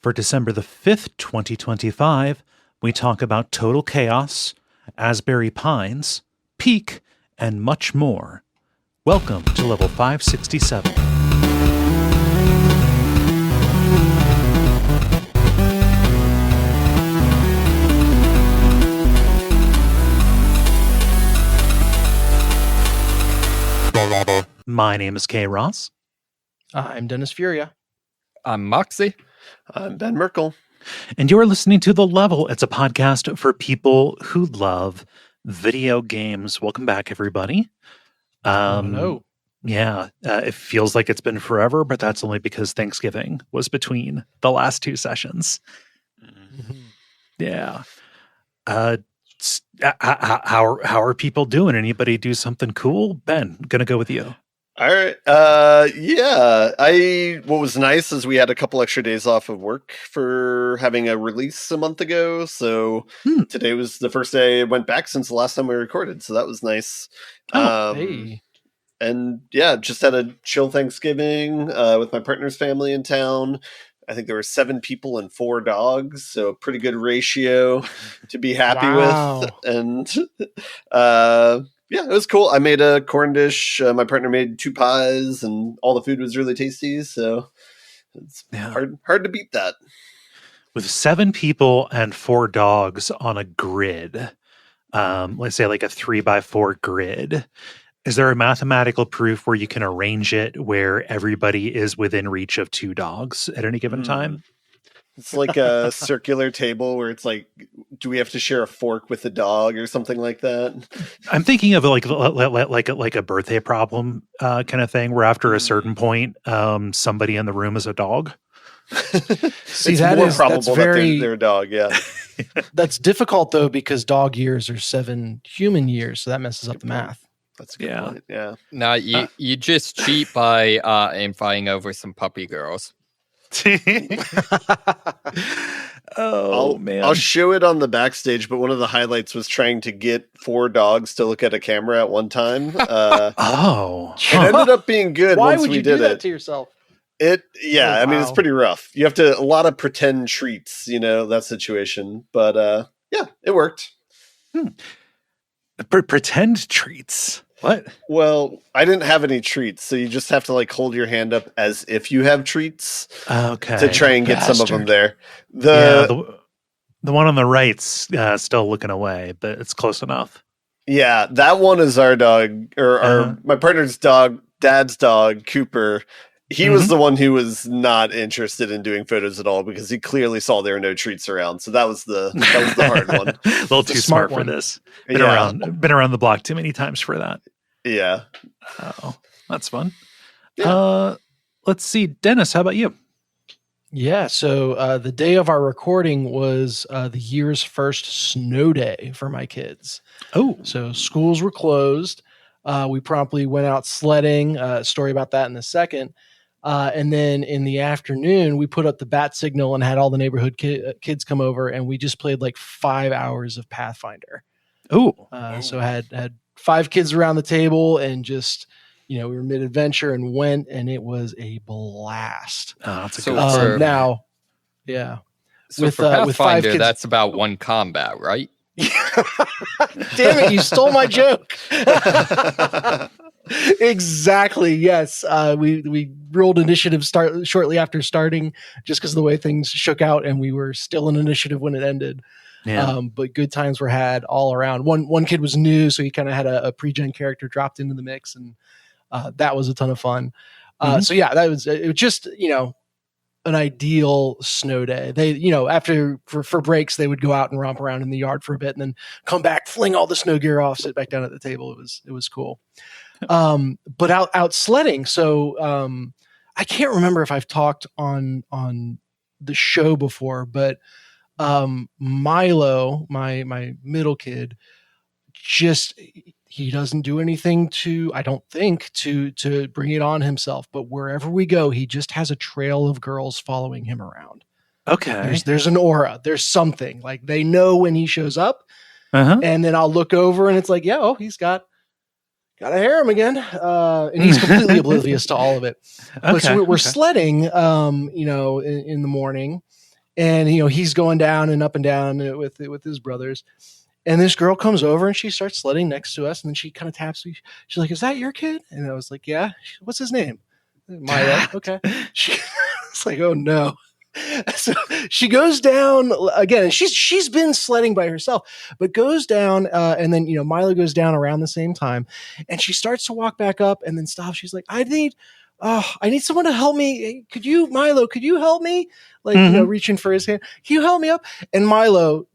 For December the 5th, 2025, we talk about Total Chaos, Asbury Pines, Peak, and much more. Welcome to Level 567. My name is Kaye Ross. I'm Dennis Furia. I'm Moxie. I'm Ben Merkel. And you're listening to The Level. It's a podcast for people who love video games. Welcome back, everybody. Hello. Yeah, it feels like it's been forever, but that's only because Thanksgiving was between the last two sessions. Mm-hmm. Yeah. How are people doing? Anybody do something cool? Ben, gonna go with you. All right. What was nice is we had a couple extra days off of work for having a release a month ago. So today was the first day I went back since the last time we recorded. So that was nice. Hey. And yeah, just had a chill Thanksgiving with my partner's family in town. I think there were 7 people and 4 dogs, so a pretty good ratio to be happy with. And yeah, it was cool. I made a corn dish. My partner made 2 pies, and all the food was really tasty. So it's hard to beat that. With 7 people and 4 dogs on a grid, let's say like a 3x4 grid, is there a mathematical proof where you can arrange it where everybody is within reach of 2 dogs at any given time? It's like a circular table where it's like, do we have to share a fork with the dog or something like that? I'm thinking of like a birthday problem kind of thing, where after a certain point, somebody in the room is a dog. See, it's that's probable very, that they're a dog. Yeah, that's difficult though, because dog years are 7 human years, so that messes up the math. That's a good point. Yeah. No, you just cheat by inviting over some puppy girls. Man, I'll show it on the backstage, but one of the highlights was trying to get 4 dogs to look at a camera at one time. It ended up being good. Why once would we you did do that it to yourself? I mean, it's pretty rough. You have to a lot of pretend treats, that situation. But yeah, it worked. Pretend treats. What? Well, I didn't have any treats, so you just have to like hold your hand up as if you have treats. Okay. To try and get some of them there. The one on the right's still looking away, but it's close enough. Yeah, that one is our dog, or my partner's dog, dad's dog, Cooper. He was the one who was not interested in doing photos at all because he clearly saw there were no treats around. So that was the hard one. A little too smart for this. Been around the block too many times for that. Yeah. Oh, that's fun. Yeah. Let's see, Dennis, how about you? Yeah, so the day of our recording was the year's first snow day for my kids. Oh. So schools were closed. We promptly went out sledding. Story about that in a second. And then in the afternoon, we put up the bat signal and had all the neighborhood kids come over, and we just played like 5 hours of Pathfinder. Oh. So had 5 kids around the table, and just, we were mid-adventure and went, and it was a blast. Oh, that's a good now, yeah. So for Pathfinder, with 5 kids, that's about 1 combat, right? Damn it, you stole my joke. Exactly. Yes. We rolled initiative shortly after starting, just because of the way things shook out, and we were still in initiative when it ended. Yeah. But good times were had all around. One kid was new, so he kind of had a pre-gen character dropped into the mix, and that was a ton of fun. So yeah, it was just, an ideal snow day. They, after for breaks, they would go out and romp around in the yard for a bit, and then come back, fling all the snow gear off, sit back down at the table. It was cool. But out sledding. So I can't remember if I've talked on the show before, but Milo, my middle kid, he doesn't do anything to bring it on himself, but wherever we go, he just has a trail of girls following him around. Okay. There's an aura. There's something, like they know when he shows up, and then I'll look over and it's like, he's got a harem again. And he's completely oblivious to all of it. But so we're sledding, in the morning, and he's going down and up and down with his brothers. And this girl comes over and she starts sledding next to us, and then she kind of taps me. She's like, "Is that your kid?" And I was like, "Yeah." What's his name? Milo. Okay. It's like, oh no. So she goes down again, and she's been sledding by herself, but goes down, and then Milo goes down around the same time, and she starts to walk back up, and then stops. She's like, I need someone to help me. Could you help me? Like, reaching for his hand. Can you help me up? And Milo,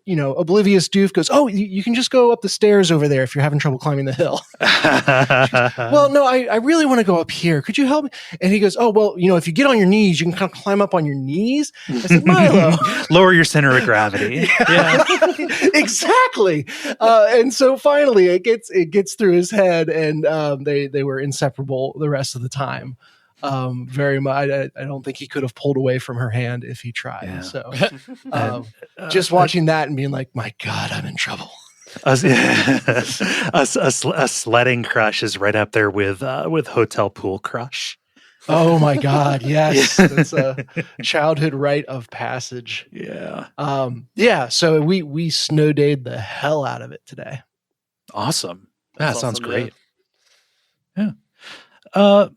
oblivious doof goes, "Oh, you can just go up the stairs over there if you're having trouble climbing the hill." Goes, "Well, no, I really want to go up here. Could you help me?" And he goes, "Oh, well, if you get on your knees, you can kind of climb up on your knees." I said, "Milo, lower your center of gravity." Yeah. Exactly. And so finally it gets through his head, and they were inseparable the rest of the time. Very much. I don't think he could have pulled away from her hand if he tried. Yeah. So, just watching that and being like, "My God, I'm in trouble." A sledding crush is right up there with hotel pool crush. Oh my God, yes, that's a childhood rite of passage. Yeah. So we snow dayed the hell out of it today. Awesome. That sounds awesome, great. Yeah.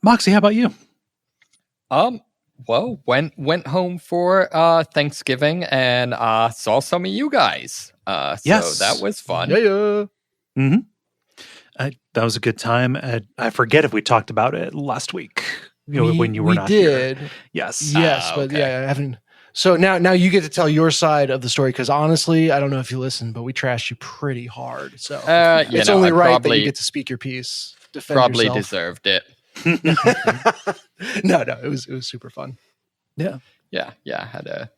Moxie, how about you? Well, went home for Thanksgiving and saw some of you guys. Yes. So that was fun. Yeah. Mm-hmm. That was a good time. I forget if we talked about it last week when you were not did. Here. Yes. But okay. yeah, I haven't. So now you get to tell your side of the story, because honestly, I don't know if you listened, but we trashed you pretty hard. So it's only right that you get to speak your piece. Defend probably yourself. Deserved it. No, it was super fun. Yeah. Had a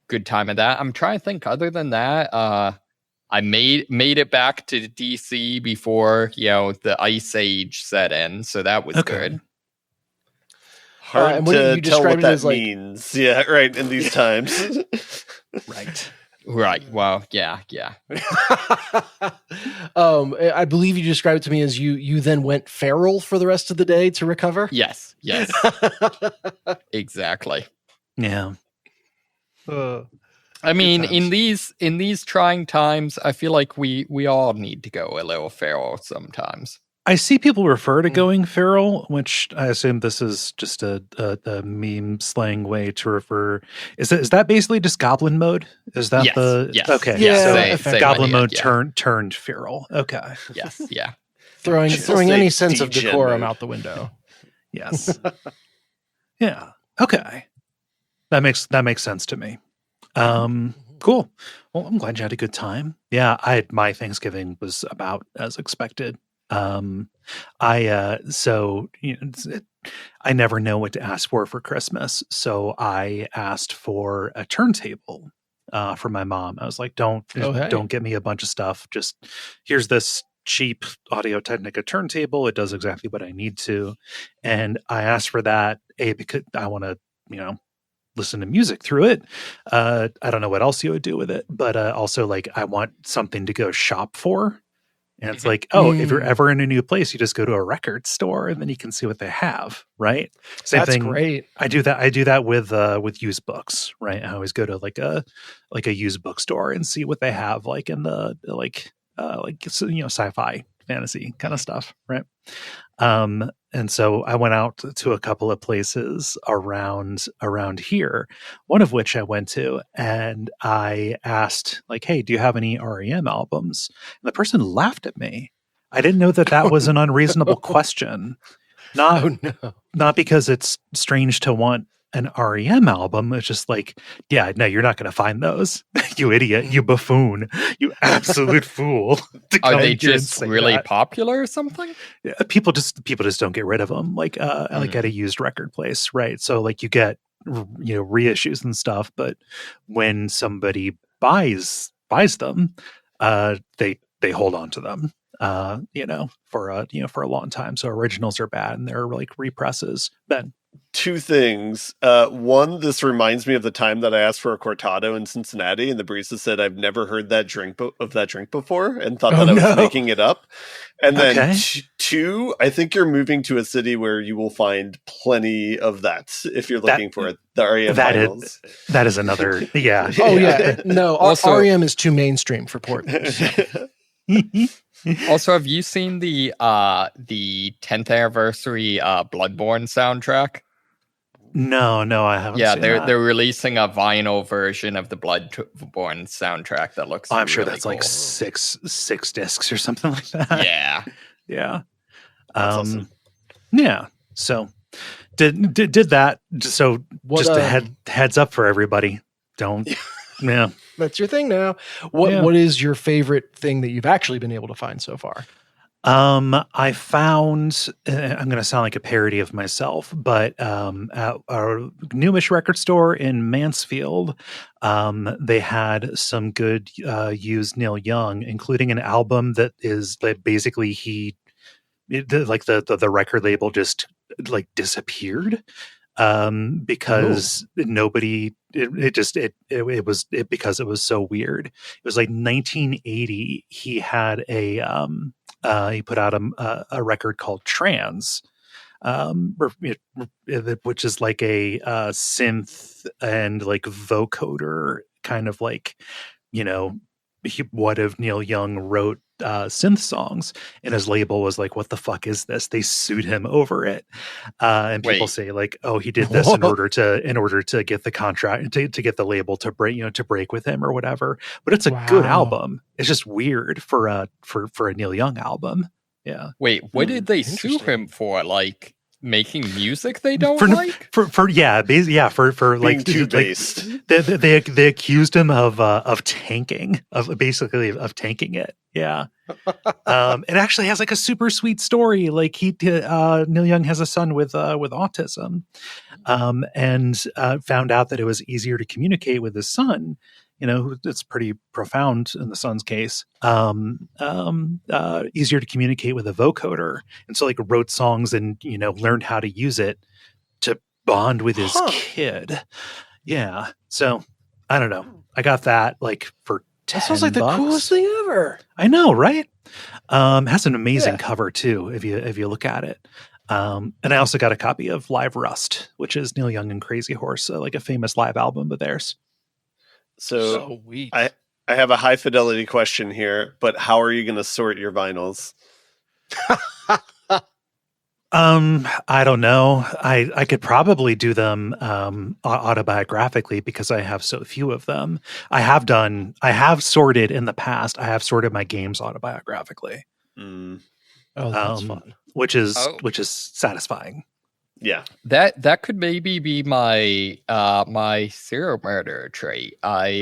good time of that. I'm trying to think. Other than that, I made it back to DC before the Ice Age set in, so that was good. Hard to tell what that means. Yeah, right. In these times, Right. Well, yeah. I believe you described it to me as you then went feral for the rest of the day to recover. Yes. Exactly. Yeah. I mean, in these trying times, I feel like we all need to go a little feral sometimes. I see people refer to going feral, which I assume this is just a meme slang way to refer. Is that basically just goblin mode? Is that Yes. Okay? Yeah. So goblin mode turned feral. Okay. Yes. Yeah. Throwing any sense of DJ decorum mode out the window. Yes. Yeah. Okay. That makes sense to me. Cool. Well, I'm glad you had a good time. Yeah, my Thanksgiving was about as expected. I never know what to ask for Christmas, so I asked for a turntable for my mom. I was like, don't get me a bunch of stuff. Just here's this cheap Audio-Technica turntable. It does exactly what I need to, and I asked for that because I want to listen to music through it. I don't know what else you would do with it, but also like I want something to go shop for. And it's like, if you're ever in a new place, you just go to a record store and then you can see what they have, right? Same That's thing. Great. I do that with used books, right? I always go to like a used bookstore and see what they have, like in the sci-fi fantasy kind of stuff, right? And so I went out to a couple of places around here, one of which I went to, and I asked, like, "Hey, do you have any REM albums?" And the person laughed at me. I didn't know that was an unreasonable question. Not because it's strange to want an REM album. It's just like, yeah, no, you're not going to find those. You idiot, you buffoon, you absolute fool. Are they just really popular or something? Yeah, people just don't get rid of them, like at a used record place, right? So like you get reissues and stuff, but when somebody buys them, they hold on to them. For a long time. So originals are bad, and they're like represses. Ben, two things. One, this reminds me of the time that I asked for a cortado in Cincinnati, and the barista said, "I've never heard that drink before," and thought that I was making it up. And then 2, I think you're moving to a city where you will find plenty of that if you're looking for it. The REM vinyls. That is another, yeah. Oh yeah, no. Also- REM is too mainstream for Portland. Also, have you seen the 10th anniversary Bloodborne soundtrack? No, I haven't. Yeah, seen they're that. they're releasing a vinyl version of the Bloodborne soundtrack that looks. I'm sure really that's cool. like six discs or something like that. Yeah. Yeah. That's awesome. Yeah. So did that. So What, just a heads up for everybody. Don't. Yeah. That's your thing now. What is your favorite thing that you've actually been able to find so far? I found, I'm going to sound like a parody of myself, but at our newish record store in Mansfield, they had some good used Neil Young, including an album that is like basically the record label just like disappeared because nobody because it was so weird. It was like 1980. He had he put out a record called Trans, which is like a synth and like vocoder kind of like, what if Neil Young wrote synth songs, and his label was like, what the fuck is this? They sued him over it, and people say like, oh, he did this in order to get the contract, to get the label to break with him or whatever. But it's a good album. It's just weird for a Neil Young album. Yeah. Wait, what did they sue him for? Like making music they don't like? For Being like too based. They accused him of tanking, of tanking it. Yeah. It actually has like a super sweet story. Like Neil Young has a son with autism, and found out that it was easier to communicate with his son. It's pretty profound in the son's case. Easier to communicate with a vocoder, and so like wrote songs and learned how to use it to bond with his kid. Yeah. So I don't know. I got that like for $10. That sounds like the coolest thing ever. I know, right? Has an amazing cover too, if you look at it. And I also got a copy of Live Rust, which is Neil Young and Crazy Horse, like a famous live album of theirs. So I have a high fidelity question here, but how are you going to sort your vinyls? I don't know. I could probably do them autobiographically because I have so few of them. I have sorted in the past. I have sorted my games autobiographically. Oh, that's fun. Which is satisfying. Yeah. That could maybe be my my serial murder trait. I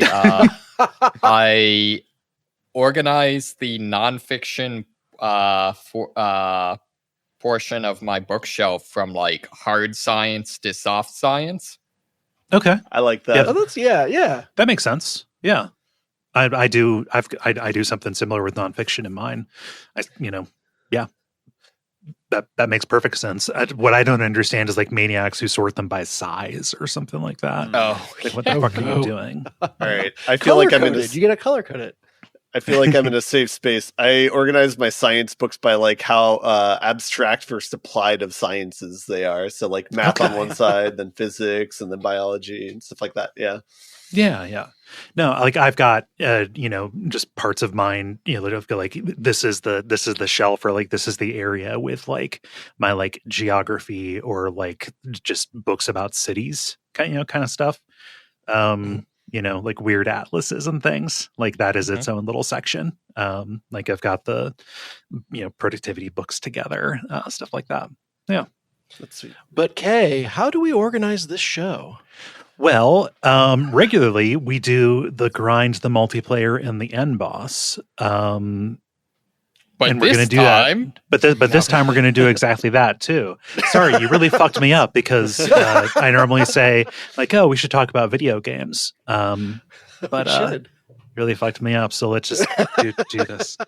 organize the nonfiction portion of my bookshelf from like hard science to soft science. Okay. I like that. Yeah. Oh, that's yeah. That makes sense. Yeah. I do something similar with nonfiction in mine. Yeah. That makes perfect sense. What I don't understand is like maniacs who sort them by size or something like that. Oh, like, what the fuck are you doing? All right. I feel like you get a color coded. I feel like I'm in a safe space. I organize my science books by like how abstract versus applied of sciences they are. So like math on one side, then physics, and then biology and stuff like that. Yeah. Yeah. No, like I've got just parts of mine, that I feel like this is the shelf, or like this is the area with like my like geography or like just books about cities kind of stuff. Like weird atlases and things like that is its own little section. Like I've got the productivity books together, stuff like that. Yeah. That's sweet. But Kaye, how do we organize this show? Well, regularly we do the grind, the multiplayer, and the end boss. But and we're this going to do time, that. But this time we're going to do exactly that too. Sorry, you really fucked me up because I normally say like, "Oh, we should talk about video games," but really fucked me up. So let's just do this. The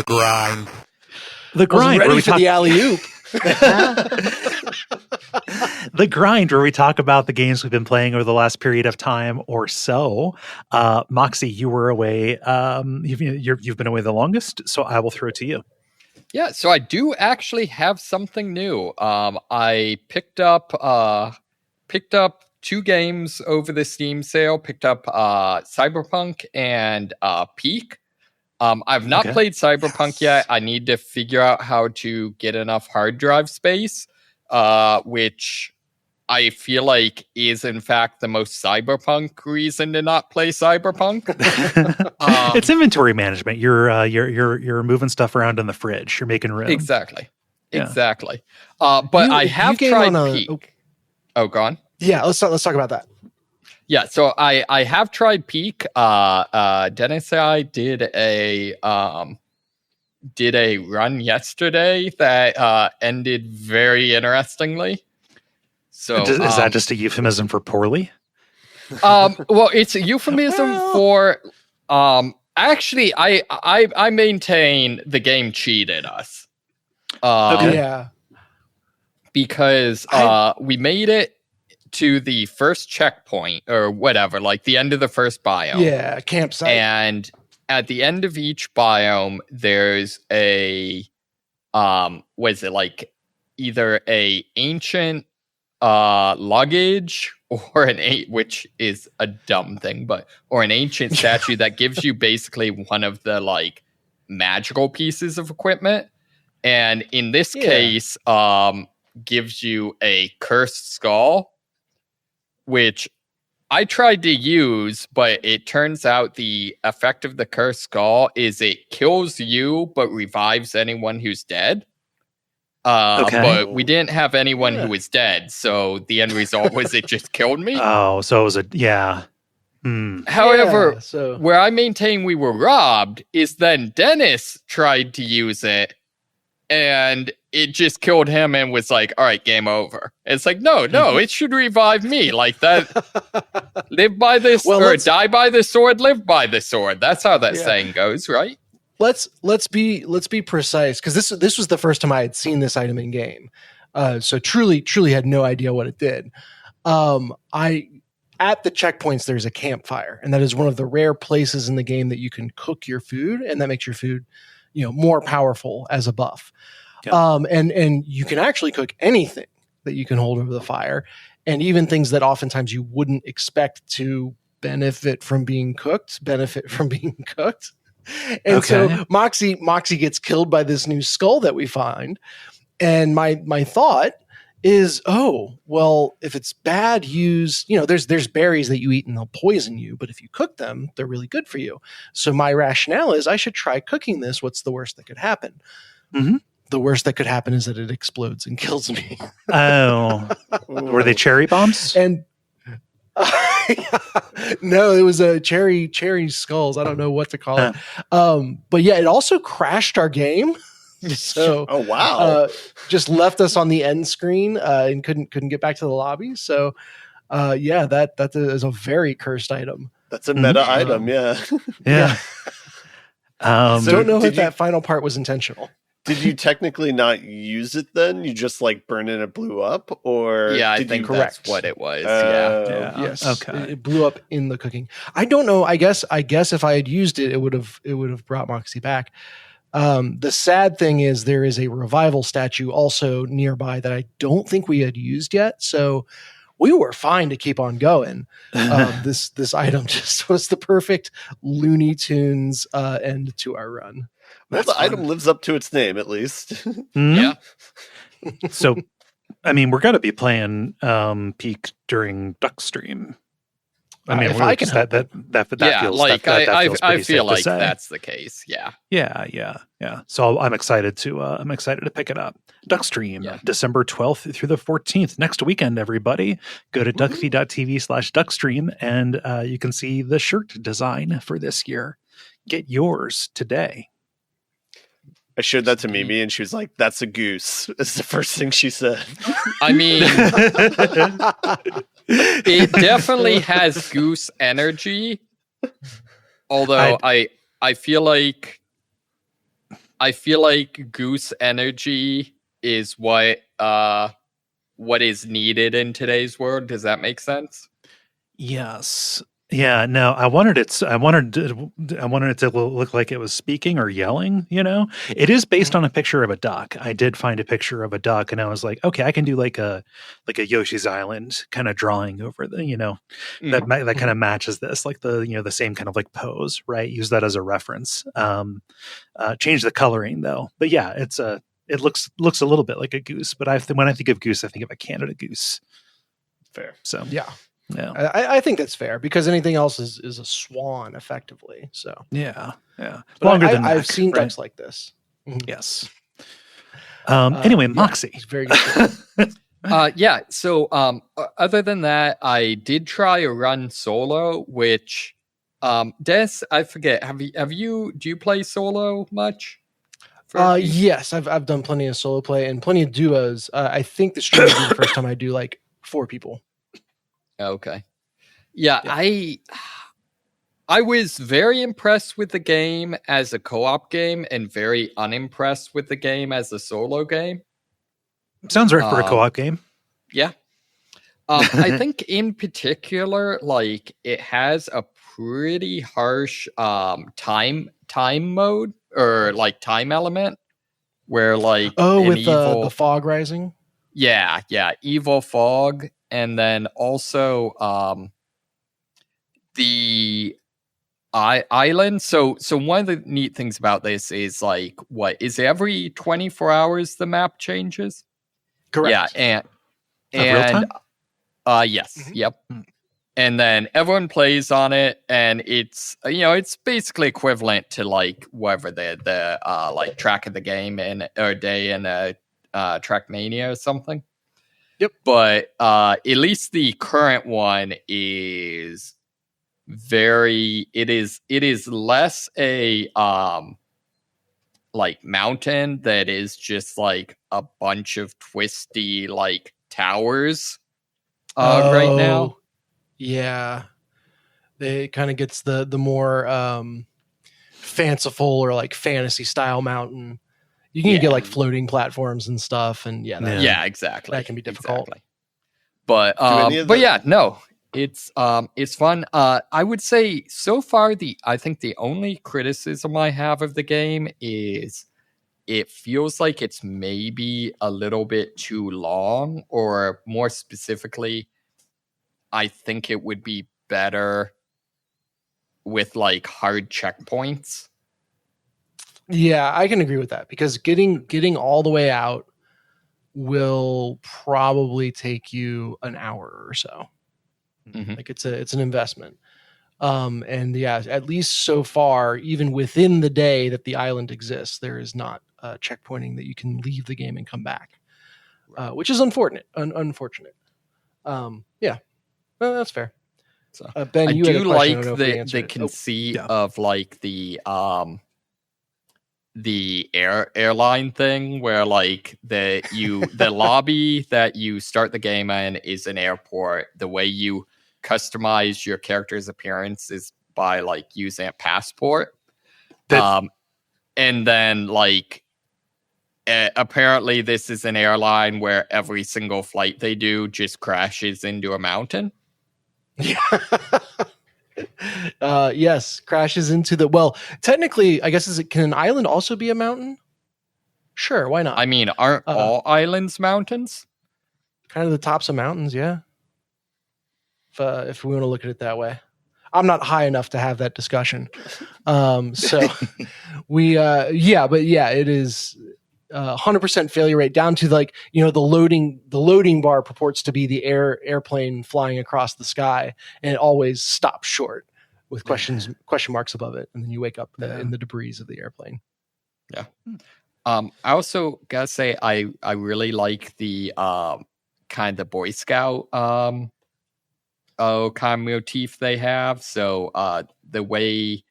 grind. The grind. Ready for the alley oop. The Grind, where we talk about the games we've been playing over the last period of time or so. Moxie, you were away. You've been away the longest, so I will throw it to you. Yeah, so I do actually have something new. I picked up 2 games over the Steam sale. Picked up Cyberpunk and Peak. I've not played Cyberpunk yet. I need to figure out how to get enough hard drive space, which I feel like is in fact the most Cyberpunk reason to not play Cyberpunk. It's inventory management. You're moving stuff around in the fridge. You're making room. Exactly. Yeah. Exactly. But I have tried Peak. Oh, go on. Yeah, let's talk about that. Yeah, so I have tried Peak. Dennis and I did a run yesterday that ended very interestingly. So is that just a euphemism for poorly? Well, it's a euphemism for actually I maintain the game cheated us. Yeah. Because we made it to the first checkpoint or whatever, like the end of the first biome. Yeah, campsite. And at the end of each biome, there's a was it like either a ancient luggage or which is a dumb thing, or an ancient statue that gives you basically one of the like magical pieces of equipment. And in this case, gives you a cursed skull, which I tried to use, but it turns out the effect of the cursed skull is it kills you, but revives anyone who's dead. But we didn't have anyone who was dead, so the end result was it just killed me. Oh, so it was However, where I maintain we were robbed is then Dennis tried to use it, and it just killed him and was like, all right, game over. It's like, no, it should revive me. Like that, live by this, or die by the sword, live by the sword. That's how that saying goes, right? Let's be precise, because this was the first time I had seen this item in game. So truly had no idea what it did. At the checkpoints, there's a campfire, and that is one of the rare places in the game that you can cook your food, and that makes your food, more powerful as a buff. Yeah. And you can actually cook anything that you can hold over the fire, and even things that oftentimes you wouldn't expect to benefit from being cooked. And so Moxie gets killed by this new skull that we find. And my thought is, if it's bad, there's berries that you eat and they'll poison you, but if you cook them, they're really good for you. So my rationale is I should try cooking this. What's the worst that could happen? Mm-hmm. The worst that could happen is that it explodes and kills me. Oh, were they cherry bombs? And no, it was a cherry skulls. I don't know what to call it. But yeah, it also crashed our game. So just left us on the end screen and couldn't get back to the lobby. So that is a very cursed item. That's a meta item. Yeah. Don't know if that final part was intentional. Did you technically not use it then? You just like burned it and it blew up? Or I think that's what it was. Yes. Okay. It blew up in the cooking. I don't know. I guess if I had used it, it would have brought Moxie back. The sad thing is there is a revival statue also nearby that I don't think we had used yet. So we were fine to keep on going. This item just was the perfect Looney Tunes end to our run. Well, the item lives up to its name, at least. Mm-hmm. Yeah. So, I mean, we're going to be playing Peak during Duckstream. I mean, if I can that feels like I feel like that's the case. Yeah. So I'm excited to pick it up. Duckstream, December 12th through the 14th, next weekend. Everybody, go to Duckfeed.tv/Duckstream, and you can see the shirt design for this year. Get yours today. I showed that to Mimi, and she was like, "That's a goose." It's the first thing she said. I mean, it definitely has goose energy. Although I feel like goose energy is what what is needed in today's world. Does that make sense? Yes. Yeah, no, I wanted it to look like it was speaking or yelling, you know? It is based on a picture of a duck. I did find a picture of a duck and I was like, okay, I can do like a Yoshi's Island kind of drawing over the, that kind of matches this, like the same kind of like pose, right? Use that as a reference. Change the coloring though. But yeah, it looks a little bit like a goose, but when I think of goose, I think of a Canada goose. Fair. So, Yeah. yeah. I think that's fair because anything else is a swan effectively. So yeah. but Longer than I've neck, seen right? ducks like this. Yes. Anyway, Moxie. It's very good. Yeah. So, other than that, I did try a run solo, which, Des, I forget. Do you play solo much? Yes, I've done plenty of solo play and plenty of duos. I think the stream will be the first time I do like 4 people. Okay. Yeah. I was very impressed with the game as a co-op game and very unimpressed with the game as a solo game. Sounds right for a co-op game. Yeah. I think in particular, like it has a pretty harsh time mode or like time element where like with the fog rising. Yeah, evil fog, and then also the island. So one of the neat things about this is like what is every 24 hours the map changes? Correct. Yeah, Real time? Yes. Mm-hmm. Yep. And then everyone plays on it, and it's it's basically equivalent to like whatever the like track of the game or day in a Trackmania or something. Yep. But at least the current one is it is less a like mountain that is just like a bunch of twisty like towers right now. Yeah. It kind of gets the more fanciful or like fantasy style mountain. You can get like floating platforms and stuff, and exactly. That can be difficult. Exactly. But yeah, no, it's fun. I would say so far I think the only criticism I have of the game is it feels like it's maybe a little bit too long, or more specifically, I think it would be better with like hard checkpoints. Yeah, I can agree with that because getting all the way out will probably take you an hour or so. Mm-hmm. Like it's an investment. And yeah, at least so far, even within the day that the island exists, there is not checkpointing that you can leave the game and come back, which is unfortunate. Yeah, well, that's fair. So Ben, you I do like the conceit of like the airline thing where like the lobby that you start the game in is an airport. The way you customize your character's appearance is by like using a passport. And then like apparently this is an airline where every single flight they do just crashes into a mountain. Yes, crashes into technically, I guess can an island also be a mountain? Sure, why not? I mean, aren't all islands mountains? Kind of the tops of mountains, yeah. If we want to look at it that way. I'm not high enough to have that discussion. So it is 100% failure rate down to like, the loading bar purports to be the airplane flying across the sky, and it always stops short with question marks above it, and then you wake up in the debris of the airplane. Yeah. I also gotta say I really like the kind of the Boy Scout kind of motif they have. So the way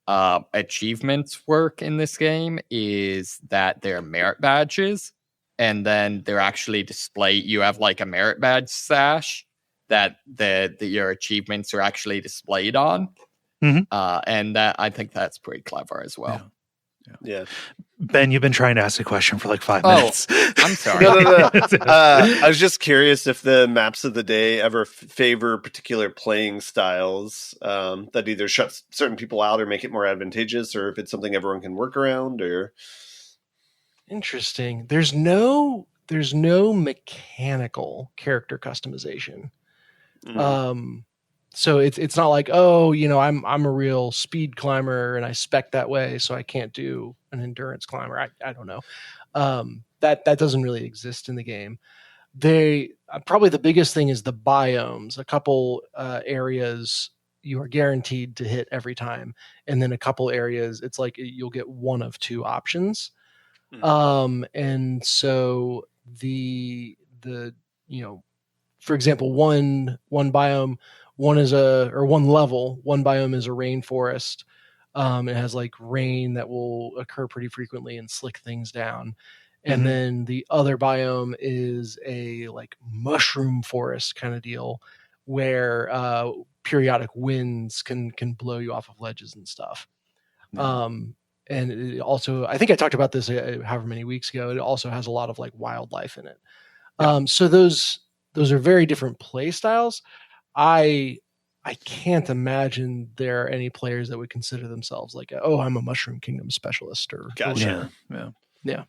achievements work in this game is that they're merit badges, and then they're actually displayed. You have like a merit badge sash that your achievements are actually displayed on. Mm-hmm. And that I think that's pretty clever as well. Yeah. Ben, you've been trying to ask a question for like 5 minutes. I'm sorry. No. I was just curious if the maps of the day ever favor particular playing styles that either shut certain people out or make it more advantageous, or if it's something everyone can work around. Or Interesting. There's no mechanical character customization. So it's not like, oh, I'm a real speed climber and I spec that way, so I can't do an endurance climber. I don't know. That doesn't really exist in the game. They probably the biggest thing is the biomes. A couple areas you are guaranteed to hit every time, and then a couple areas it's like you'll get one of two options. And so the for example, one biome, one level, one biome is a rainforest. It has like rain that will occur pretty frequently and slick things down. And then the other biome is a like mushroom forest kind of deal where periodic winds can blow you off of ledges and stuff. And it also, I think I talked about this however many weeks ago, it also has a lot of like wildlife in it. So those are very different play styles. I can't imagine there are any players that would consider themselves like, oh, I'm a Mushroom Kingdom specialist or Gotcha. Yeah.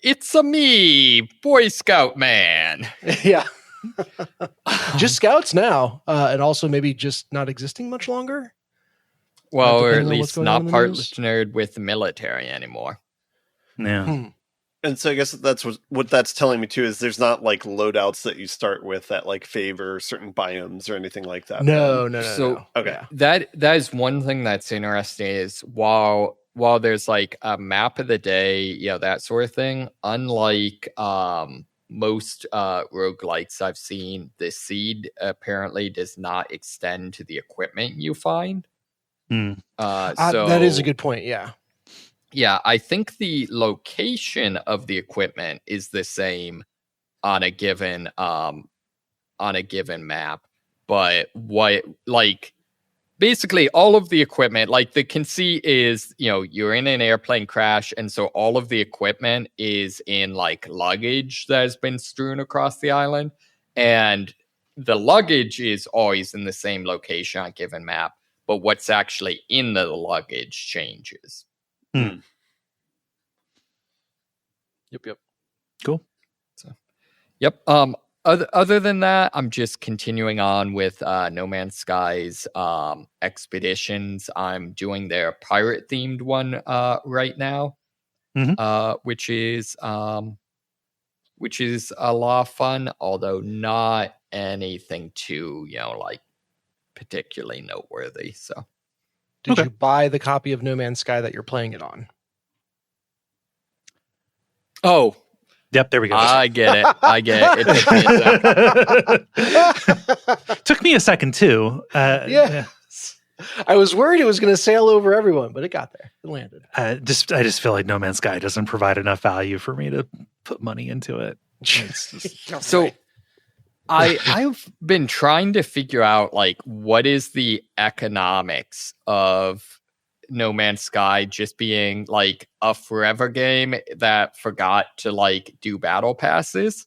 It's a me, Boy Scout man. Yeah. Just scouts now, and also maybe just not existing much longer. Well, or at depending on what's least going on in not the partnered with the military anymore. Yeah. And so I guess that's what that's telling me too, is there's not like loadouts that you start with that like favor certain biomes or anything like that. No. So okay, Yeah. that is one thing that's interesting is while there's like a map of the day, that sort of thing, unlike most roguelites I've seen, the seed apparently does not extend to the equipment you find. So that is a good point. Yeah, I think the location of the equipment is the same on a given map, but basically all of the equipment, like the conceit is, you're in an airplane crash, and so all of the equipment is in like luggage that has been strewn across the island, and the luggage is always in the same location on a given map, but what's actually in the luggage changes. Yep. Cool. So, yep. Other than that, I'm just continuing on with No Man's Sky's expeditions. I'm doing their pirate themed one right now, which is a lot of fun, although not anything too like particularly noteworthy. So, did you buy the copy of No Man's Sky that you're playing it on? Oh. Yep, there we go. I get it. It took me a second too. Yeah. I was worried it was going to sail over everyone, but it got there. It landed. I just feel like No Man's Sky doesn't provide enough value for me to put money into it. So I've been trying to figure out like what is the economics of No Man's Sky just being like a forever game that forgot to like do battle passes.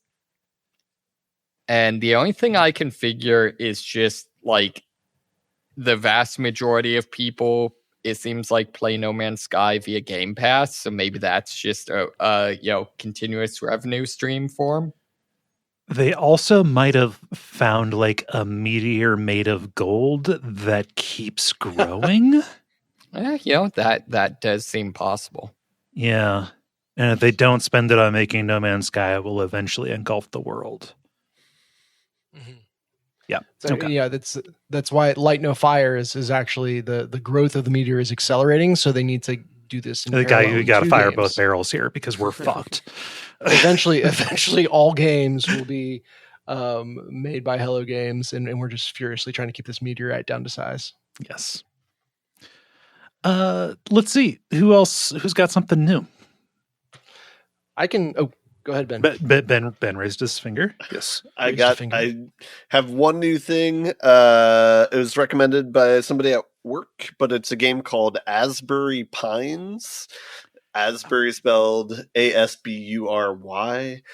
And the only thing I can figure is just like the vast majority of people, it seems like, play No Man's Sky via Game Pass. So maybe that's just a continuous revenue stream for them. They also might have found like a meteor made of gold that keeps growing. That does seem possible. Yeah. And if they don't spend it on making No Man's Sky, it will eventually engulf the world. Yeah. So, yeah, that's why Light No Fire is actually the growth of the meteor is accelerating. So they need to do this. You got to fire both barrels here because we're fucked. Eventually, all games will be made by Hello Games, and we're just furiously trying to keep this meteorite down to size. Yes. Let's see who's got something new. I can. Oh, go ahead, Ben. Ben raised his finger. Yes, I have one new thing. It was recommended by somebody at work, but it's a game called Asbury Pines. Asbury spelled Asbury.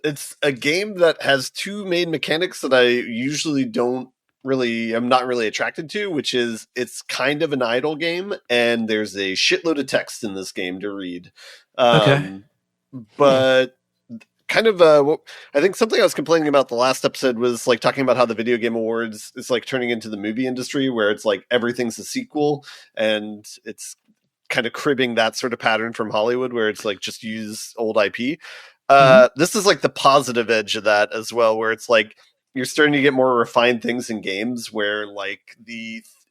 It's a game that has two main mechanics that I usually I'm not really attracted to, which is it's kind of an idle game, and there's a shitload of text in this game to read. But kind of what I think something I was complaining about the last episode was like talking about how the video game awards is like turning into the movie industry, where it's like everything's a sequel, and it's kind of cribbing that sort of pattern from Hollywood, where it's like just use old IP. This is like the positive edge of that as well, where it's like you're starting to get more refined things in games where like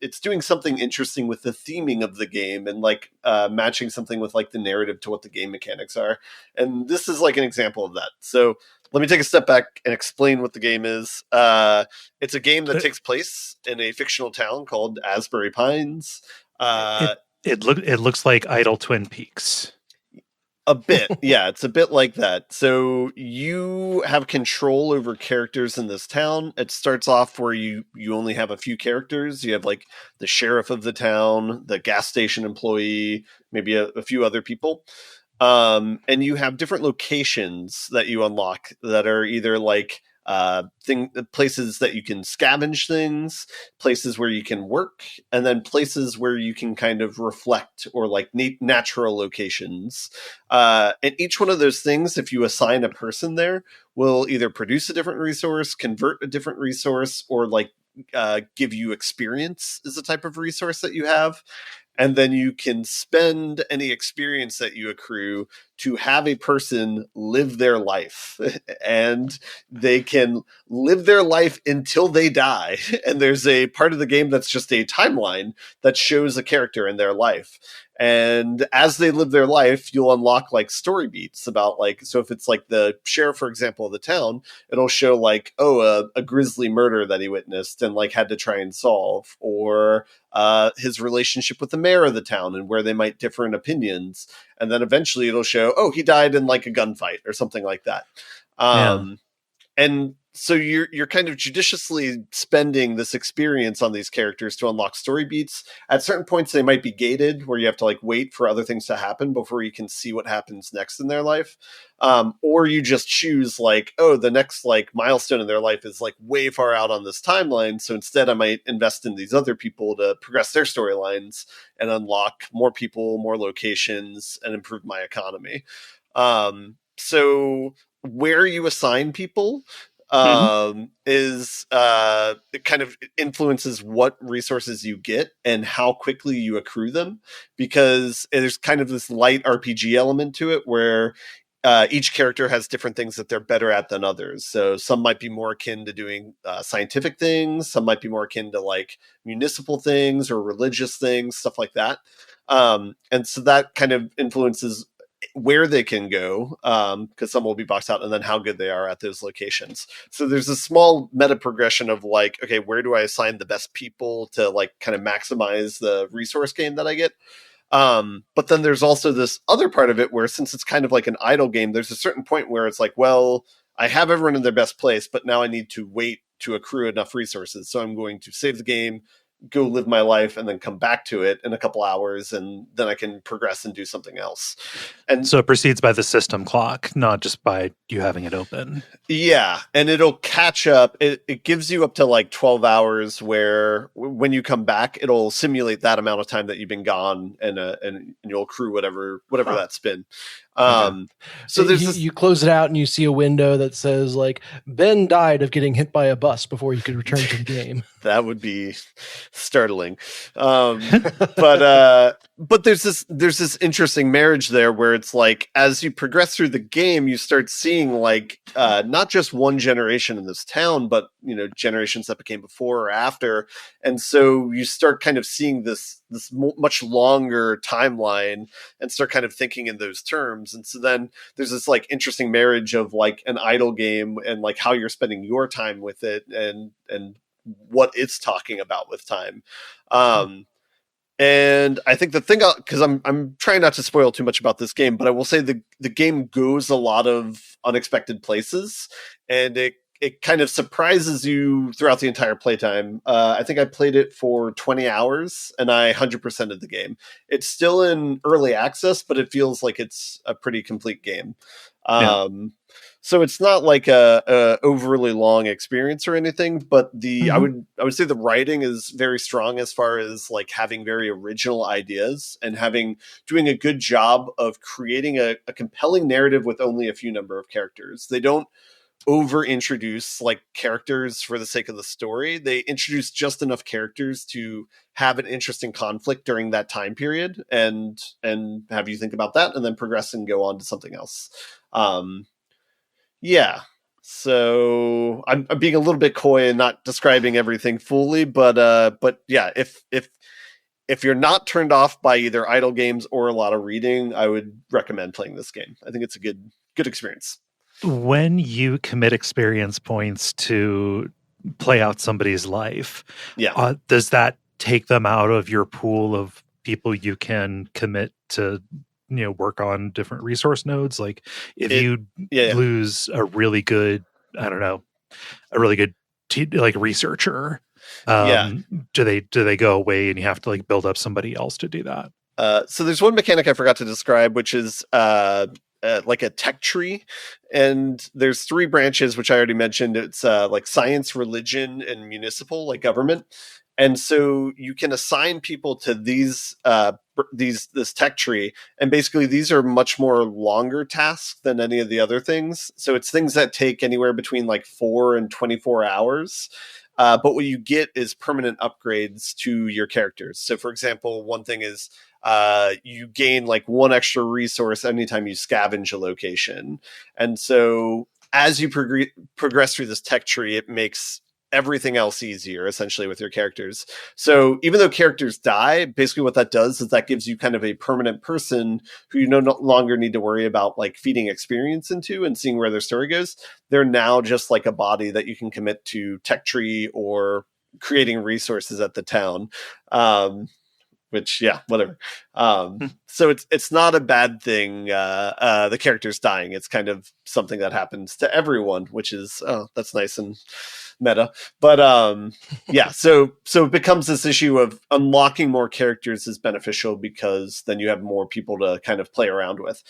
it's doing something interesting with the theming of the game and like matching something with like the narrative to what the game mechanics are. And this is like an example of that. So let me take a step back and explain what the game is. It's a game that takes place in a fictional town called Asbury Pines. It looks like Idle Twin Peaks. A bit. Yeah, it's a bit like that. So you have control over characters in this town. It starts off where you only have a few characters. You have like the sheriff of the town, the gas station employee, maybe a few other people. And you have different locations that you unlock that are either like places that you can scavenge things, places where you can work, and then places where you can kind of reflect, or like natural locations. And each one of those things, if you assign a person there, will either produce a different resource, convert a different resource, or like give you experience is the type of resource that you have. And then you can spend any experience that you accrue to have a person live their life. And they can live their life until they die. And there's a part of the game that's just a timeline that shows a character in their life. And as they live their life, you'll unlock like story beats about like, so if it's like the sheriff, for example, of the town, it'll show like, a grisly murder that he witnessed and like had to try and solve, or his relationship with the mayor of the town and where they might differ in opinions. And then eventually it'll show, he died in like a gunfight or something like that. And so you're kind of judiciously spending this experience on these characters to unlock story beats. At certain points, they might be gated, where you have to like wait for other things to happen before you can see what happens next in their life. Or you just choose like, the next like milestone in their life is like way far out on this timeline. So instead I might invest in these other people to progress their storylines and unlock more people, more locations, and improve my economy. So where you assign people is it kind of influences what resources you get and how quickly you accrue them, because there's kind of this light RPG element to it where each character has different things that they're better at than others. So some might be more akin to doing scientific things, some might be more akin to like municipal things or religious things, stuff like that. And so that kind of influences where they can go, because some will be boxed out, and then how good they are at those locations. So there's a small meta progression of like, okay, where do I assign the best people to like kind of maximize the resource gain that I get? But then there's also this other part of it where, since it's kind of like an idle game, there's a certain point where it's like, well, I have everyone in their best place, but now I need to wait to accrue enough resources. So I'm going to save the game, go live my life, and then come back to it in a couple hours, and then I can progress and do something else. And so it proceeds by the system clock, not just by you having it open. Yeah, and it'll catch up. It gives you up to like 12 hours, where when you come back, it'll simulate that amount of time that you've been gone, and you'll accrue whatever that's been. So there's you close it out and you see a window that says like, Ben died of getting hit by a bus before you could return to the game. That would be startling. But there's this interesting marriage there where it's like, as you progress through the game, you start seeing like not just one generation in this town, but generations that became before or after. And so you start kind of seeing this much longer timeline and start kind of thinking in those terms. And so then there's this like interesting marriage of like an idle game and like how you're spending your time with it and what it's talking about with time. And I think the thing, because I'm trying not to spoil too much about this game, but I will say the game goes a lot of unexpected places, and it kind of surprises you throughout the entire playtime. I think I played it for 20 hours and I 100%ed the game. It's still in early access, but it feels like it's a pretty complete game. So it's not like a overly long experience or anything, but I would say the writing is very strong as far as like having very original ideas and doing a good job of creating a compelling narrative with only a few number of characters. They don't over introduce like characters for the sake of the story. They introduce just enough characters to have an interesting conflict during that time period and have you think about that and then progress and go on to something else. Yeah. So I'm being a little bit coy and not describing everything fully, but yeah, if you're not turned off by either idle games or a lot of reading, I would recommend playing this game. I think it's a good experience. When you commit experience points to play out somebody's life, does that take them out of your pool of people you can commit to work on different resource nodes? Like if you lose a really good, I don't know, a really good like researcher, do they go away and you have to like build up somebody else to do that? So there's one mechanic I forgot to describe, which is like a tech tree, and there's 3 branches, which I already mentioned. It's like science, religion, and municipal, like government. And so you can assign people to this tech tree, and basically these are much more longer tasks than any of the other things. So it's things that take anywhere between like 4 and 24 hours. But what you get is permanent upgrades to your characters. So for example, one thing is you gain like 1 extra resource anytime you scavenge a location. And so as you progress through this tech tree, it makes everything else easier essentially with your characters. So even though characters die, basically what that does is that gives you kind of a permanent person who you no longer need to worry about like feeding experience into and seeing where their story goes. They're now just like a body that you can commit to tech tree or creating resources at the town. Which, yeah, whatever. So it's not a bad thing. The character's dying. It's kind of something that happens to everyone, which is, that's nice and meta. But yeah, so it becomes this issue of unlocking more characters is beneficial because then you have more people to kind of play around with.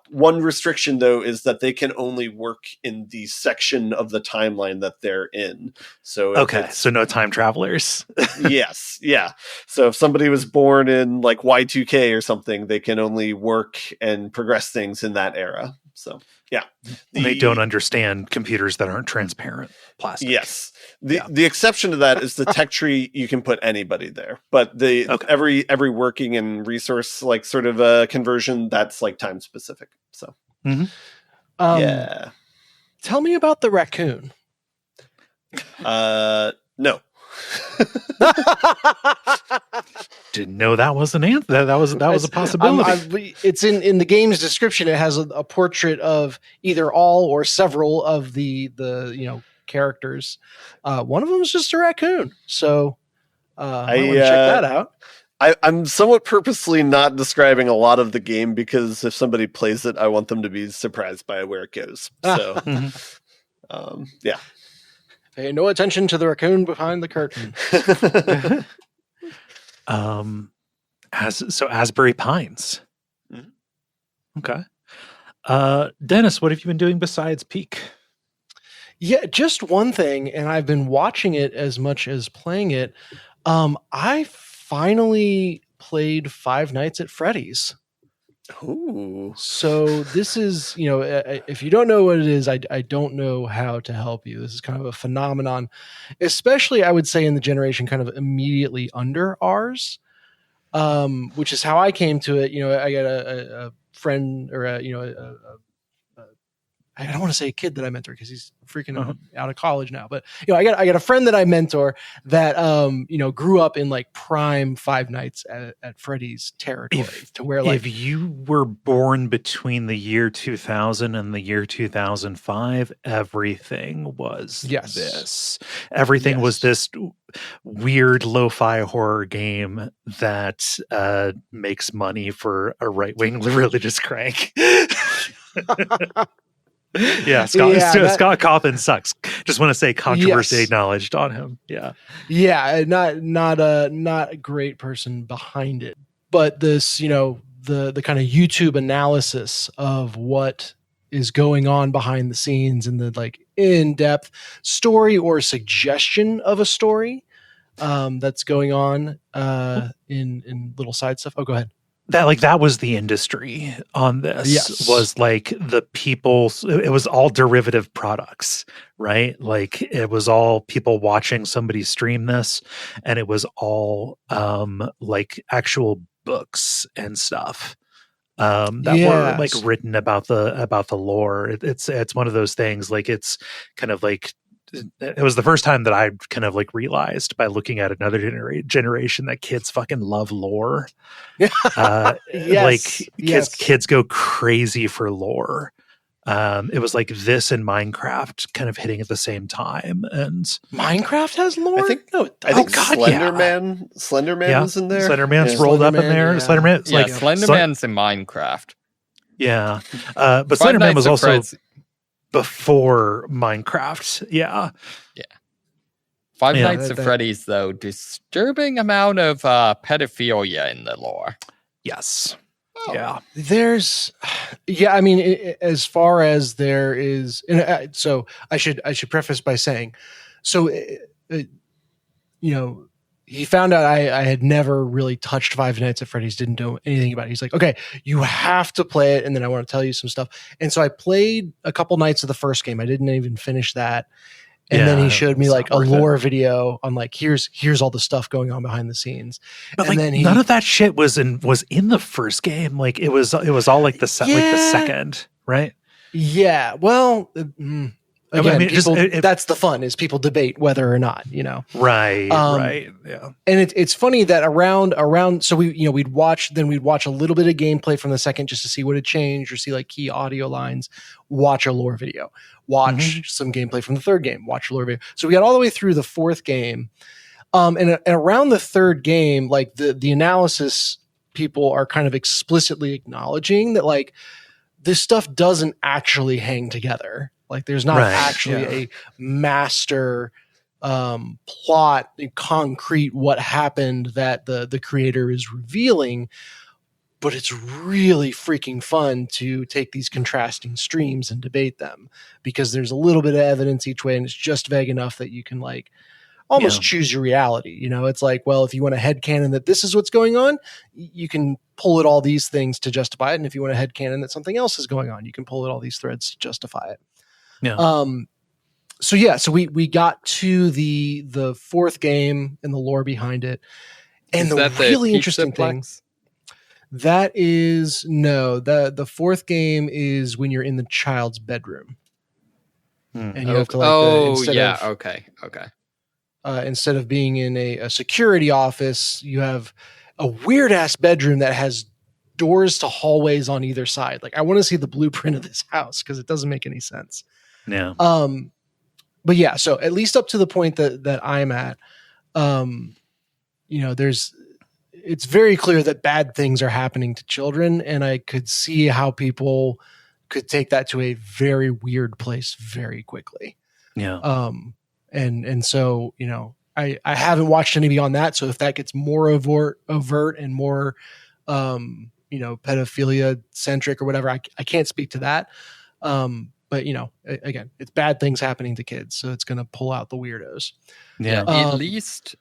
One restriction, though, is that they can only work in the section of the timeline that they're in. So so no time travelers. Yes, yeah. So if somebody was born in like Y2K or something, they can only work and progress things in that era. So yeah, they don't understand computers that aren't transparent plastic. Yes, the exception to that is the tech tree. You can put anybody there, but every working and resource like sort of a conversion that's like time specific. So yeah, tell me about the raccoon. No. Didn't know that was an answer. That was a possibility. It's in the game's description. It has a portrait of either all or several of the characters. One of them is just a raccoon. So I want to check that out. I'm somewhat purposely not describing a lot of the game because if somebody plays it, I want them to be surprised by where it goes. So yeah. Pay no attention to the raccoon behind the curtain. Asbury Pines. Mm-hmm. Okay. Dennis, what have you been doing besides Peak? Yeah, just one thing, and I've been watching it as much as playing it. I finally played Five Nights at Freddy's. Ooh. So this is, if you don't know what it is, I don't know how to help you. This is kind of a phenomenon, especially I would say in the generation kind of immediately under ours, which is how I came to it. I got a friend or I don't want to say a kid that I mentor because he's freaking out of college now. But I got a friend that I mentor that grew up in like prime Five Nights at Freddy's territory. To where like if you were born between the year 2000 and the year 2005, everything was this. Everything was this weird lo-fi horror game that makes money for a right-wing religious crank. Yeah, Scott Cawthon sucks. Just want to say controversy acknowledged on him. Yeah, not a great person behind it, but this, the kind of YouTube analysis of what is going on behind the scenes and the like in-depth story or suggestion of a story that's going on in little side stuff. Oh, go ahead. That was the industry on this. Yes. Was like the people, it was all derivative products, right? Like it was all people watching somebody stream this, and it was all like actual books and stuff that were like written about the lore. It's one of those things, like it's kind of like, it was the first time that I kind of like realized by looking at another generation that kids fucking love lore. Kids go crazy for lore. It was like this and Minecraft kind of hitting at the same time. And Minecraft has lore? I think Slenderman is in there. Slenderman's rolled up in there. Yeah. Slenderman's Slenderman's in Minecraft. Yeah. But Slenderman was also before Minecraft. Yeah. Five Nights at Freddy's, though, disturbing amount of pedophilia in the lore. Yes. Oh. Yeah. I mean, as far as there is, so I should preface by saying, so, he found out I had never really touched Five Nights at Freddy's, didn't know anything about it. He's like, okay, you have to play it, and then I want to tell you some stuff. And so I played a couple nights of the first game. I didn't even finish that. And then he showed me like a lore video on like, here's all the stuff going on behind the scenes. But and like then none of that shit was in the first game. Like it was all like the second, right? Yeah. Well, again, that's the fun, is people debate whether or not, Right. Right. Yeah. And it's funny that around, so we'd watch a little bit of gameplay from the second just to see what had changed or see like key audio lines, watch a lore video, watch some gameplay from the third game, watch a lore video. So we got all the way through the fourth game. And around the third game, like the analysis people are kind of explicitly acknowledging that like this stuff doesn't actually hang together. Like there's not actually a master plot, concrete what happened that the creator is revealing, but it's really freaking fun to take these contrasting streams and debate them because there's a little bit of evidence each way and it's just vague enough that you can like almost choose your reality. It's like, well, if you want a headcanon that this is what's going on, you can pull at all these things to justify it. And if you want a headcanon that something else is going on, you can pull at all these threads to justify it. Yeah. So we got to the fourth game and the lore behind it. And the really interesting thing, that is the fourth game is when you're in the child's bedroom. And you have to instead of being in a security office, you have a weird ass bedroom that has doors to hallways on either side. Like I want to see the blueprint of this house because it doesn't make any sense. Yeah. But yeah, so at least up to the point that I'm at, it's very clear that bad things are happening to children, and I could see how people could take that to a very weird place very quickly. Yeah. And so, I haven't watched any beyond that. So if that gets more overt and more, pedophilia centric or whatever, I can't speak to that. But again, it's bad things happening to kids, so it's going to pull out the weirdos. Yeah. At least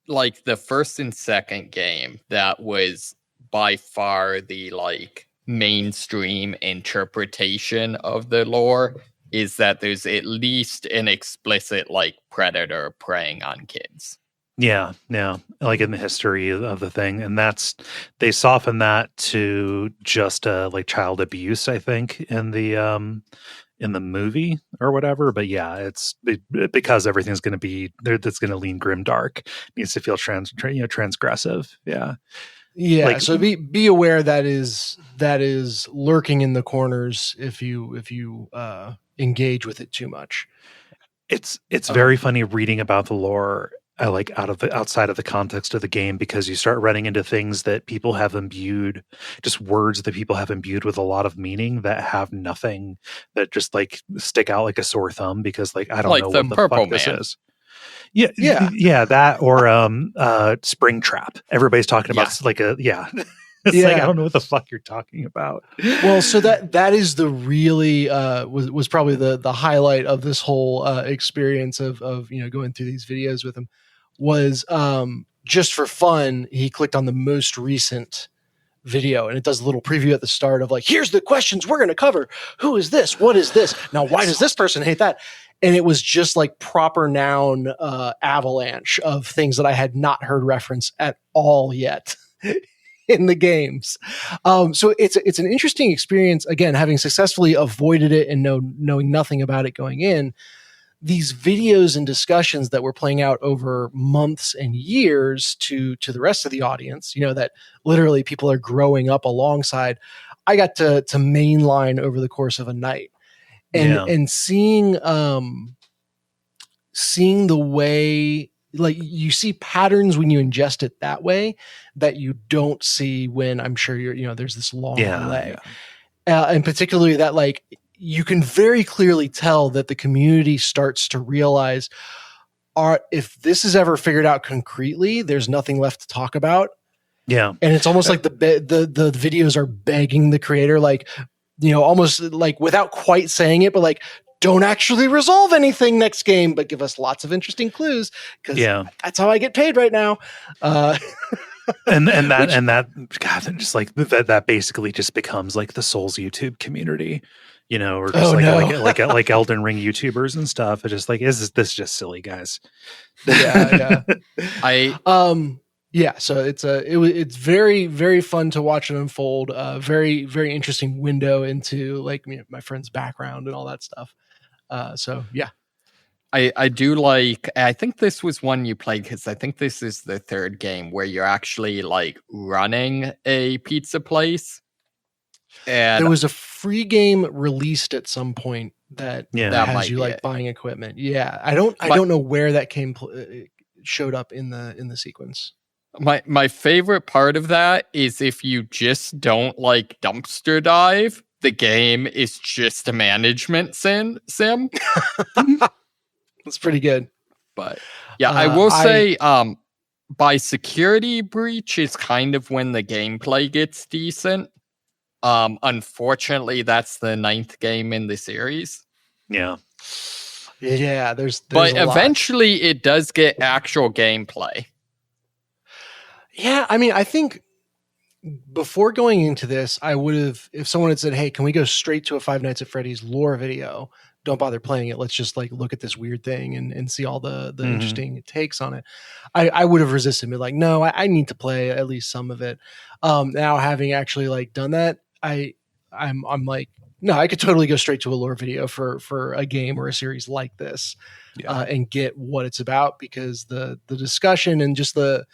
like the first and second game, that was by far the like mainstream interpretation of the lore, is that there's at least an explicit like predator preying on kids. Yeah, like in the history of the thing, and they soften that to just like child abuse, I think, in the movie or whatever. But yeah, it's because everything's going to be there. That's going to lean grimdark. Needs to feel transgressive. Yeah. Yeah, like, so be aware that is lurking in the corners if you engage with it too much. It's very funny reading about the lore like outside of the context of the game, because you start running into things that people have imbued, just words that people have imbued with a lot of meaning that have nothing, that just like stick out like a sore thumb, because like I don't Like know the what the Purple fuck this Man. is. Yeah, Yeah. yeah, that or Spring Trap. Everybody's talking about Yeah. like a It's like I don't know what the fuck you're talking about. Well, so that is the really was probably the highlight of this whole experience of going through these videos with him was just for fun. He clicked on the most recent video and it does a little preview at the start of like, here's the questions we're going to cover. Who is this? What is this? Now, why does this person hate that? And it was just like proper noun avalanche of things that I had not heard reference at all yet in the games. So it's an interesting experience, again, having successfully avoided it and knowing nothing about it going in. These videos and discussions that were playing out over months and years to the rest of the audience, that literally people are growing up alongside. I got to mainline over the course of a night, and seeing the way, like, you see patterns when you ingest it that way that you don't see when, I'm sure there's this long delay. And particularly that, like, you can very clearly tell that the community starts to realize, if this is ever figured out concretely, there's nothing left to talk about. Yeah. And it's almost like the videos are begging the creator, like, almost like without quite saying it, but like, don't actually resolve anything next game, but give us lots of interesting clues, because that's how I get paid right now. and that God, just like that basically just becomes like the Souls YouTube community, or just like Elden Ring YouTubers and stuff. It's just like, is this just silly, guys? Yeah. Yeah, so it's very, very fun to watch it unfold. Very, very interesting window into like my friend's background and all that stuff. So yeah, I do like. I think this was one you played, because I think this is the third game where you're actually like running a pizza place. And there was a free game released at some point that has you like buying equipment. Yeah, I don't know where that showed up in the sequence. My favorite part of that is if you just don't like dumpster dive, the game is just a management sim. That's pretty good. But yeah, I will say by security breach is kind of when the gameplay gets decent. Unfortunately, that's the 9th game in the series. Yeah, there's but eventually it does get actual gameplay. Yeah, I mean, I think before going into this, I would have, if someone had said, hey, can we go straight to a Five Nights at Freddy's lore video? Don't bother playing it. Let's just like look at this weird thing and see all the interesting takes on it. I would have resisted me, like, no, I need to play at least some of it. Now having actually like done that, I'm like, no, I could totally go straight to a lore video for a game or a series like this, and get what it's about, because the discussion and just the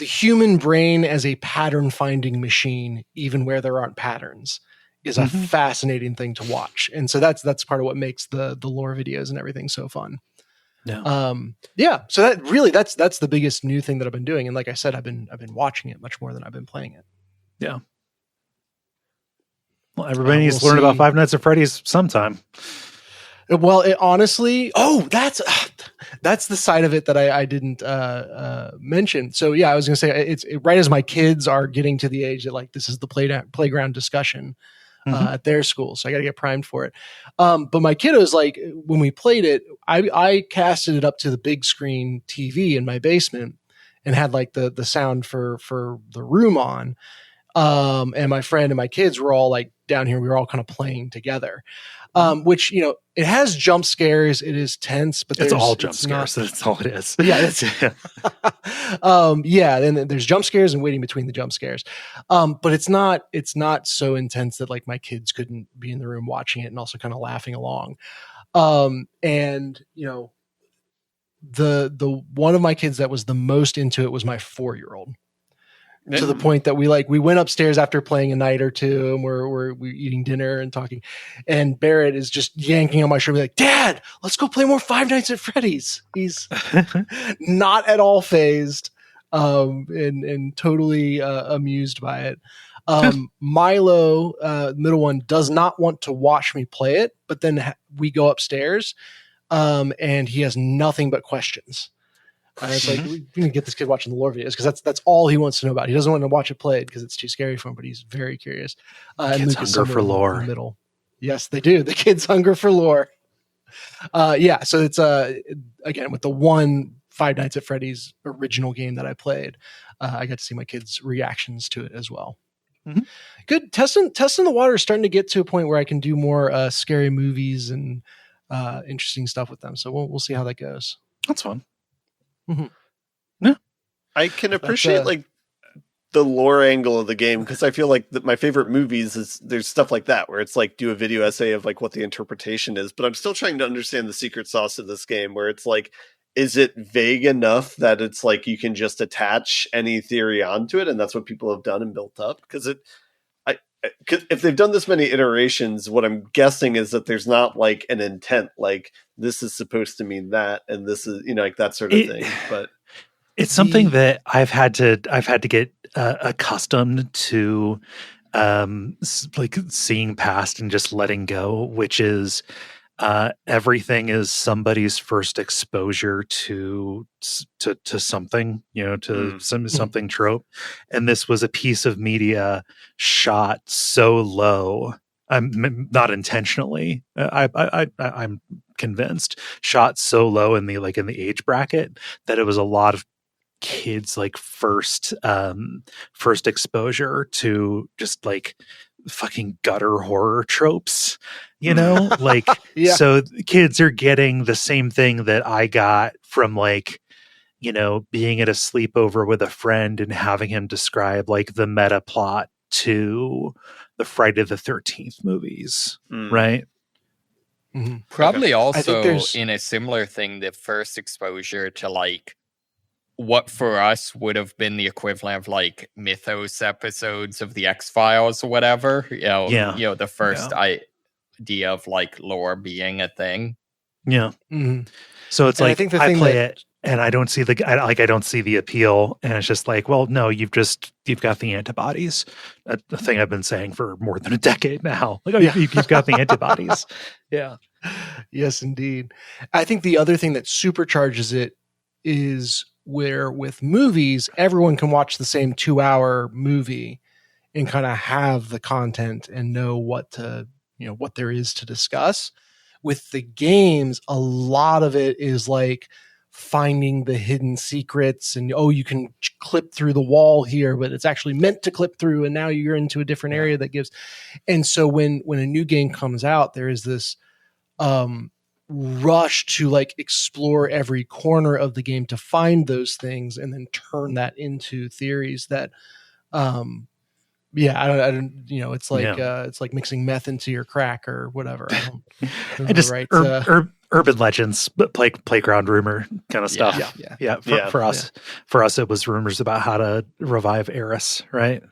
human brain as a pattern finding machine, even where there aren't patterns, is a fascinating thing to watch. And so that's part of what makes the lore videos and everything so fun. Yeah. So that's the biggest new thing that I've been doing. And like I said, I've been watching it much more than I've been playing it. Yeah. Well, everybody needs to learn about Five Nights at Freddy's sometime. Well, it honestly, that's the side of it that I didn't mention. So yeah, I was going to say it's right as my kids are getting to the age that like this is the playground discussion at their school, so I got to get primed for it. But my kiddos, like when we played it, I casted it up to the big screen TV in my basement and had like the sound for the room on. And my friend and my kids were all like down here. We were all kind of playing together. Which, it has jump scares. It is tense, but it's all jump scares. That's all it is. Yeah. That's yeah. And there's jump scares and waiting between the jump scares. But it's not so intense that like my kids couldn't be in the room watching it and also kind of laughing along. And the one of my kids that was the most into it was my 4-year-old. to the point that we went upstairs after playing a night or two, and we're eating dinner and talking, and Barrett is just yanking on my shoulder, like, "Dad, let's go play more Five Nights at Freddy's." He's not at all phased, and totally amused by it. Milo, middle one, does not want to watch me play it, but then we go upstairs, and he has nothing but questions. It's like, we need to get this kid watching the lore videos, because that's all he wants to know about. He doesn't want to watch it played because it's too scary for him, but he's very curious. Kids hunger for lore. In the middle. Yes, they do. The kids hunger for lore. Yeah, so it's again, with the one Five Nights at Freddy's original game that I played, I got to see my kids' reactions to it as well. Mm-hmm. Good. Testing the water is starting to get to a point where I can do more scary movies and interesting stuff with them. So we'll see how that goes. That's fun. Mm-hmm. Yeah, I can appreciate like the lore angle of the game, because I feel like my favorite movies is there's stuff like that where it's like do a video essay of like what the interpretation is, but I'm still trying to understand the secret sauce of this game, where it's like, is it vague enough that it's like you can just attach any theory onto it, and that's what people have done and built up? Because if they've done this many iterations, what I'm guessing is that there's not like an intent, like this is supposed to mean that, and this is, like that sort of thing. But it's something that I've had to get accustomed to, like seeing past and just letting go, which is everything is somebody's first exposure to something, to something trope. And this was a piece of media shot so low, not intentionally, I'm convinced, shot so low in the age bracket that it was a lot of kids like first exposure to just like fucking gutter horror tropes, like yeah. So kids are getting the same thing that I got from like, being at a sleepover with a friend and having him describe like the meta plot to the Friday the 13th movies, right? Mm-hmm. Probably also in a similar thing, the first exposure to like what for us would have been the equivalent of like Mythos episodes of the X-Files or whatever. The first idea of like lore being a thing. Yeah. Mm-hmm. So it's like I think I play it and I don't see I don't see the appeal, and it's just like, well, no, you've got the antibodies. That's the thing I've been saying for more than a decade now. Like, you've got the antibodies. Yeah. Yes, indeed. I think the other thing that supercharges it is where with movies, everyone can watch the same 2-hour movie and kind of have the content and know what there is to discuss. With the games, a lot of it is like finding the hidden secrets, and you can clip through the wall here, but it's actually meant to clip through, and now you're into a different area that gives. And so when a new game comes out, there is this rush to like explore every corner of the game to find those things and then turn that into theories that I don't it's like it's like mixing meth into your crack or whatever. I don't just right urban legends, but playground rumor kind of stuff. For us it was rumors about how to revive Eris, right?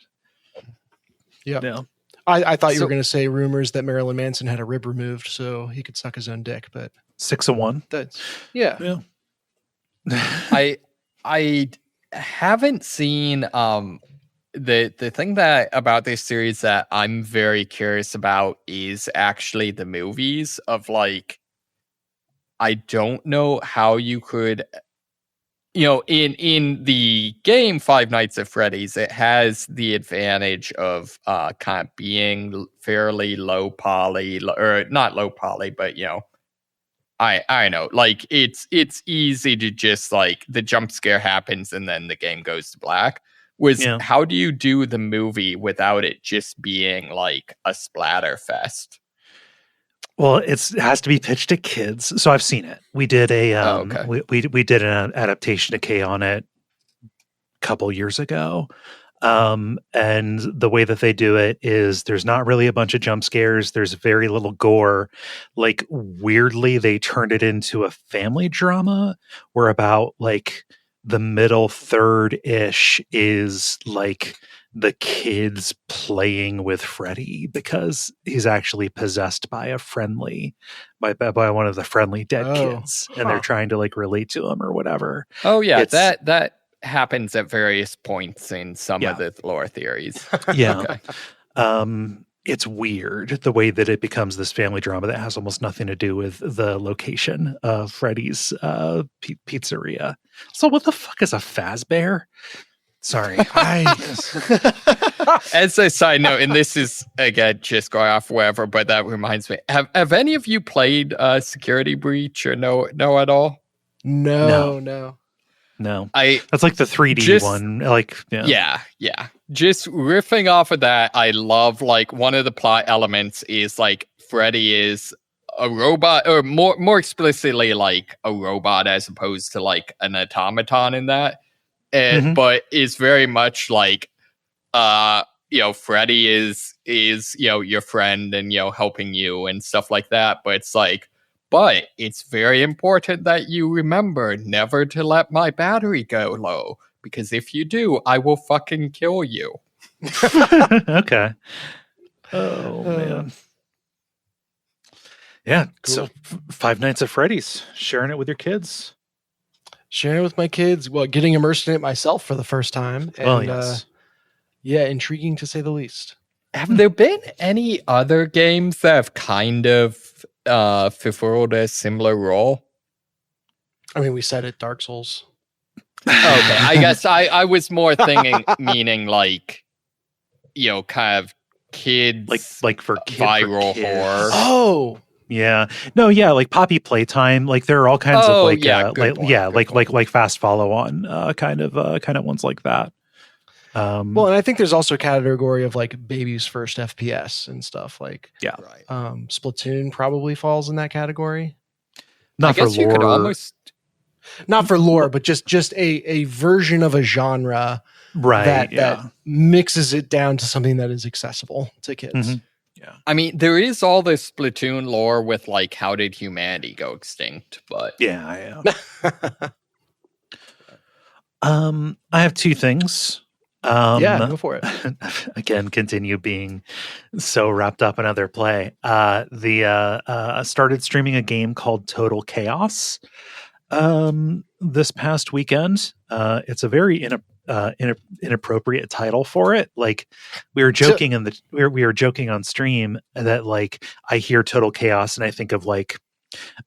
Yeah. I thought you were going to say rumors that Marilyn Manson had a rib removed so he could suck his own dick, but 6 of 1. Yeah. I haven't seen the thing that about this series that I'm very curious about is actually the movies of like, I don't know how you could, in the game Five Nights at Freddy's, it has the advantage of kind of being fairly low poly, or not low poly, but I know, like it's easy to just like the jump scare happens and then the game goes to black. How do you do the movie without it just being like a splatter fest? Well, it has to be pitched to kids. So I've seen it. We did we did an adaptation of Kaye on it a couple years ago. And the way that they do it is there's not really a bunch of jump scares. There's very little gore. Like, weirdly, they turned it into a family drama where about like the middle third-ish is like the kids playing with Freddy because he's actually possessed by by one of the friendly dead kids, and they're trying to like relate to him or whatever. Oh yeah, that happens at various points in some of the lore theories. Yeah. Okay. It's weird the way that it becomes this family drama that has almost nothing to do with the location of Freddy's pizzeria. So what the fuck is a Fazbear? Sorry. As a side note, and this is, again, just going off wherever, but that reminds me. Have any of you played Security Breach or know at all? No. That's like the 3D one. Like, yeah. Just riffing off of that, I love, like, one of the plot elements is, like, Freddy is a robot, or more explicitly, like, a robot as opposed to, like, an automaton in that. But is very much like, Freddy is your friend and, helping you and stuff like that. But it's like, but it's very important that you remember never to let my battery go low, because if you do, I will fucking kill you. Okay. Oh, man. Yeah. Cool. So Five Nights at Freddy's, sharing it with your kids. Sharing it with my kids. Well, getting immersed in it myself for the first time. And, yes. Intriguing to say the least. Have there been any other games that have kind of fulfilled a similar role? I mean, we said it, Dark Souls. Okay, I guess I was more meaning like, kind of kids, like for viral horror. Oh, yeah. No, yeah, like Poppy Playtime. Like there are all kinds of like like fast follow on kind of ones like that. Well, and I think there's also a category of like baby's first FPS and stuff like Splatoon probably falls in that category. Not for lore. You could almost not for lore, but just a version of a genre that mixes it down to something that is accessible to kids. Mm-hmm. Yeah. I mean, there is all this Splatoon lore with like how did humanity go extinct, but yeah. I have two things. Go for it. Again, continue being so wrapped up in other play. Started streaming a game called Total Chaos this past weekend. It's a very inappropriate title for it. Like we were joking we were joking on stream that like I hear Total Chaos and I think of like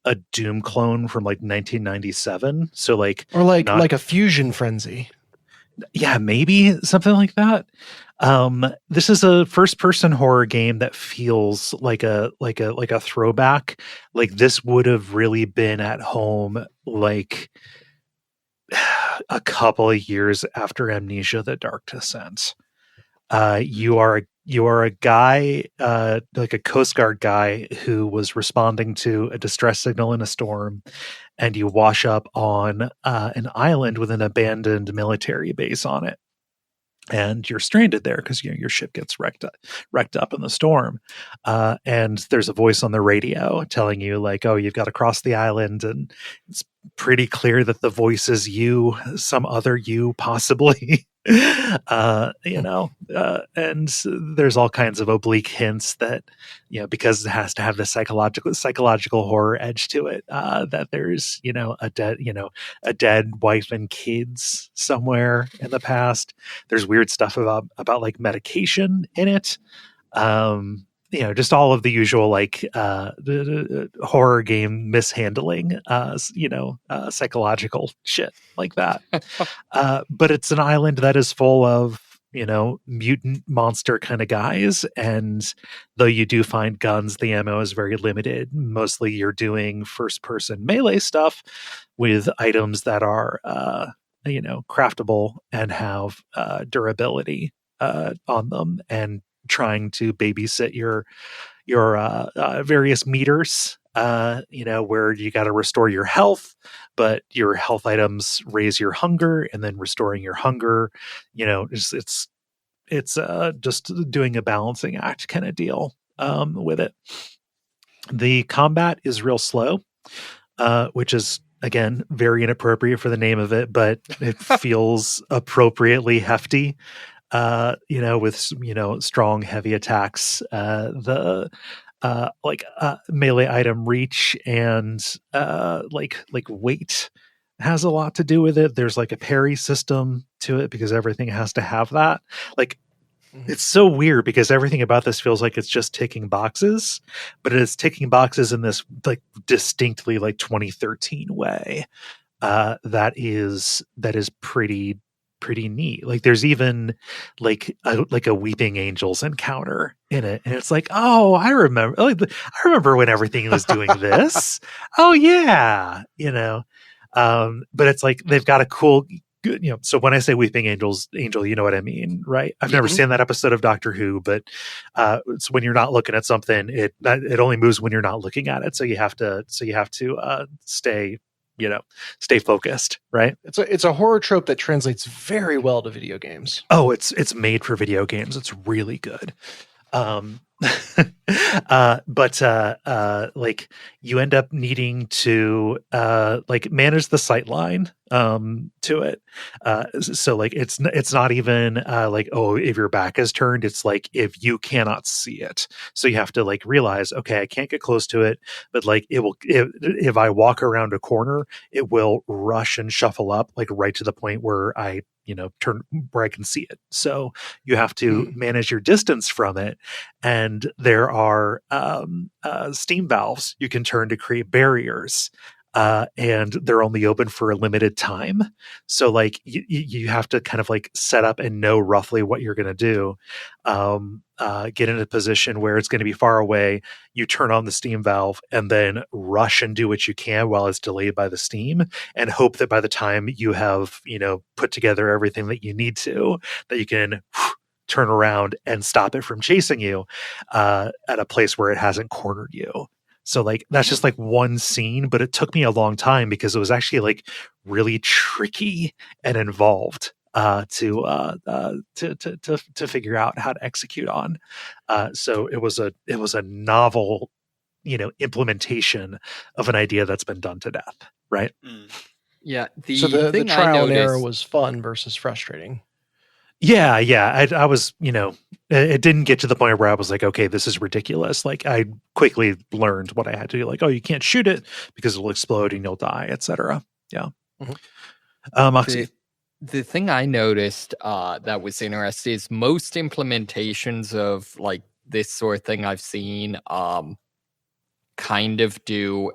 a Doom clone from like 1997. So like like a Fusion Frenzy. Yeah, maybe something like that. This is a first-person horror game that feels like a throwback. Like this would have really been at home like a couple of years after Amnesia: The Dark Descent. You are a guy, like a Coast Guard guy who was responding to a distress signal in a storm, and you wash up on an island with an abandoned military base on it. And you're stranded there because your ship gets wrecked up in the storm. And there's a voice on the radio telling you like, oh, you've got to cross the island. And it's pretty clear that the voice is you, some other you possibly. And there's all kinds of oblique hints that, because it has to have the psychological horror edge to it, that there's, a dead wife and kids somewhere in the past. There's weird stuff about like medication in it. Just all of the usual like horror game mishandling, psychological shit like that. But it's an island that is full of mutant monster kind of guys, and though you do find guns, the ammo is very limited. Mostly you're doing first person melee stuff with items that are craftable and have durability on them, and trying to babysit your various meters, where you got to restore your health, but your health items raise your hunger, and then restoring your hunger, it's just doing a balancing act kind of deal with it. The combat is real slow, which is again, very inappropriate for the name of it, but it feels appropriately hefty. With strong, heavy attacks. The melee item reach and weight has a lot to do with it. There's like a parry system to it because everything has to have that. Like, it's so weird because everything about this feels like it's just ticking boxes, but it is ticking boxes in this like distinctly like 2013 way. That is pretty neat. Like there's even like a Weeping Angels encounter in it, and it's like, oh, I remember when everything was doing this. Oh yeah, but it's like they've got a cool. Good, so when I say Weeping Angel, you know what I mean, right? I've never seen that episode of Doctor Who, but it's when you're not looking at something, it only moves when you're not looking at it. So you have to stay focused, right? It's a horror trope that translates very well to video games. Oh, it's made for video games. It's really good. Like you end up needing to manage the sight line to it. So like it's not even if your back is turned, it's like if you cannot see it. So you have to like realize, okay, I can't get close to it, but like if I walk around a corner, it will rush and shuffle up like right to the point where I turn where I can see it. So you have to manage your distance from it. And there are steam valves you can turn to create barriers. And they're only open for a limited time. So like you have to kind of like set up and know roughly what you're going to do. Get in a position where it's going to be far away. You turn on the steam valve and then rush and do what you can while it's delayed by the steam, and hope that by the time you have, put together everything that you need to, that you can turn around and stop it from chasing you at a place where it hasn't cornered you. So like that's just like one scene, but it took me a long time because it was actually like really tricky and involved to figure out how to execute on. So it was a novel, implementation of an idea that's been done to death, right? Yeah. So the trial and error was fun versus frustrating. Yeah. I was, it didn't get to the point where I was like, okay, this is ridiculous. Like I quickly learned what I had to do. Like, oh, you can't shoot it because it'll explode and you'll die, etc. Yeah. Moxie. The thing I noticed that was interesting is most implementations of like this sort of thing I've seen kind of do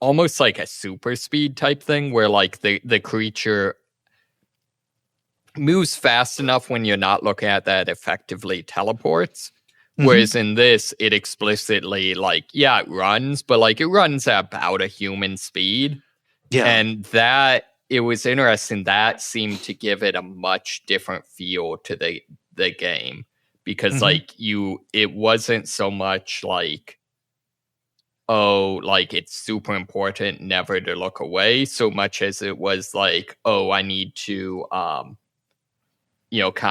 almost like a super speed type thing where like the creature moves fast enough when you're not looking at that effectively teleports. Whereas in this, it explicitly it runs, but like it runs at about a human speed. Yeah. And that it was interesting. That seemed to give it a much different feel to the game because it wasn't so much like, oh, like it's super important never to look away so much as it was like, oh, I need to, kind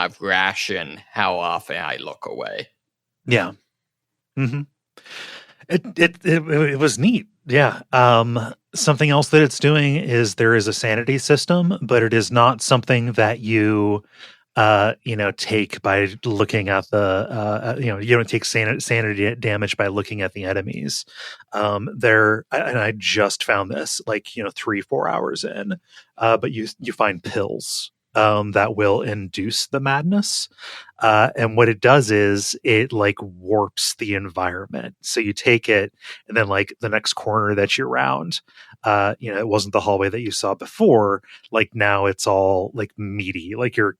of ration how often I look away. Yeah. It was neat. Yeah. Something else that it's doing is there is a sanity system, but it is not something that you take by looking at the you don't take sanity damage by looking at the enemies. And I just found this 3-4 hours in, but you find pills that will induce the madness. And what it does is it warps the environment. So you take it and then the next corner that you're around, it wasn't the hallway that you saw before. Now it's all meaty, you're,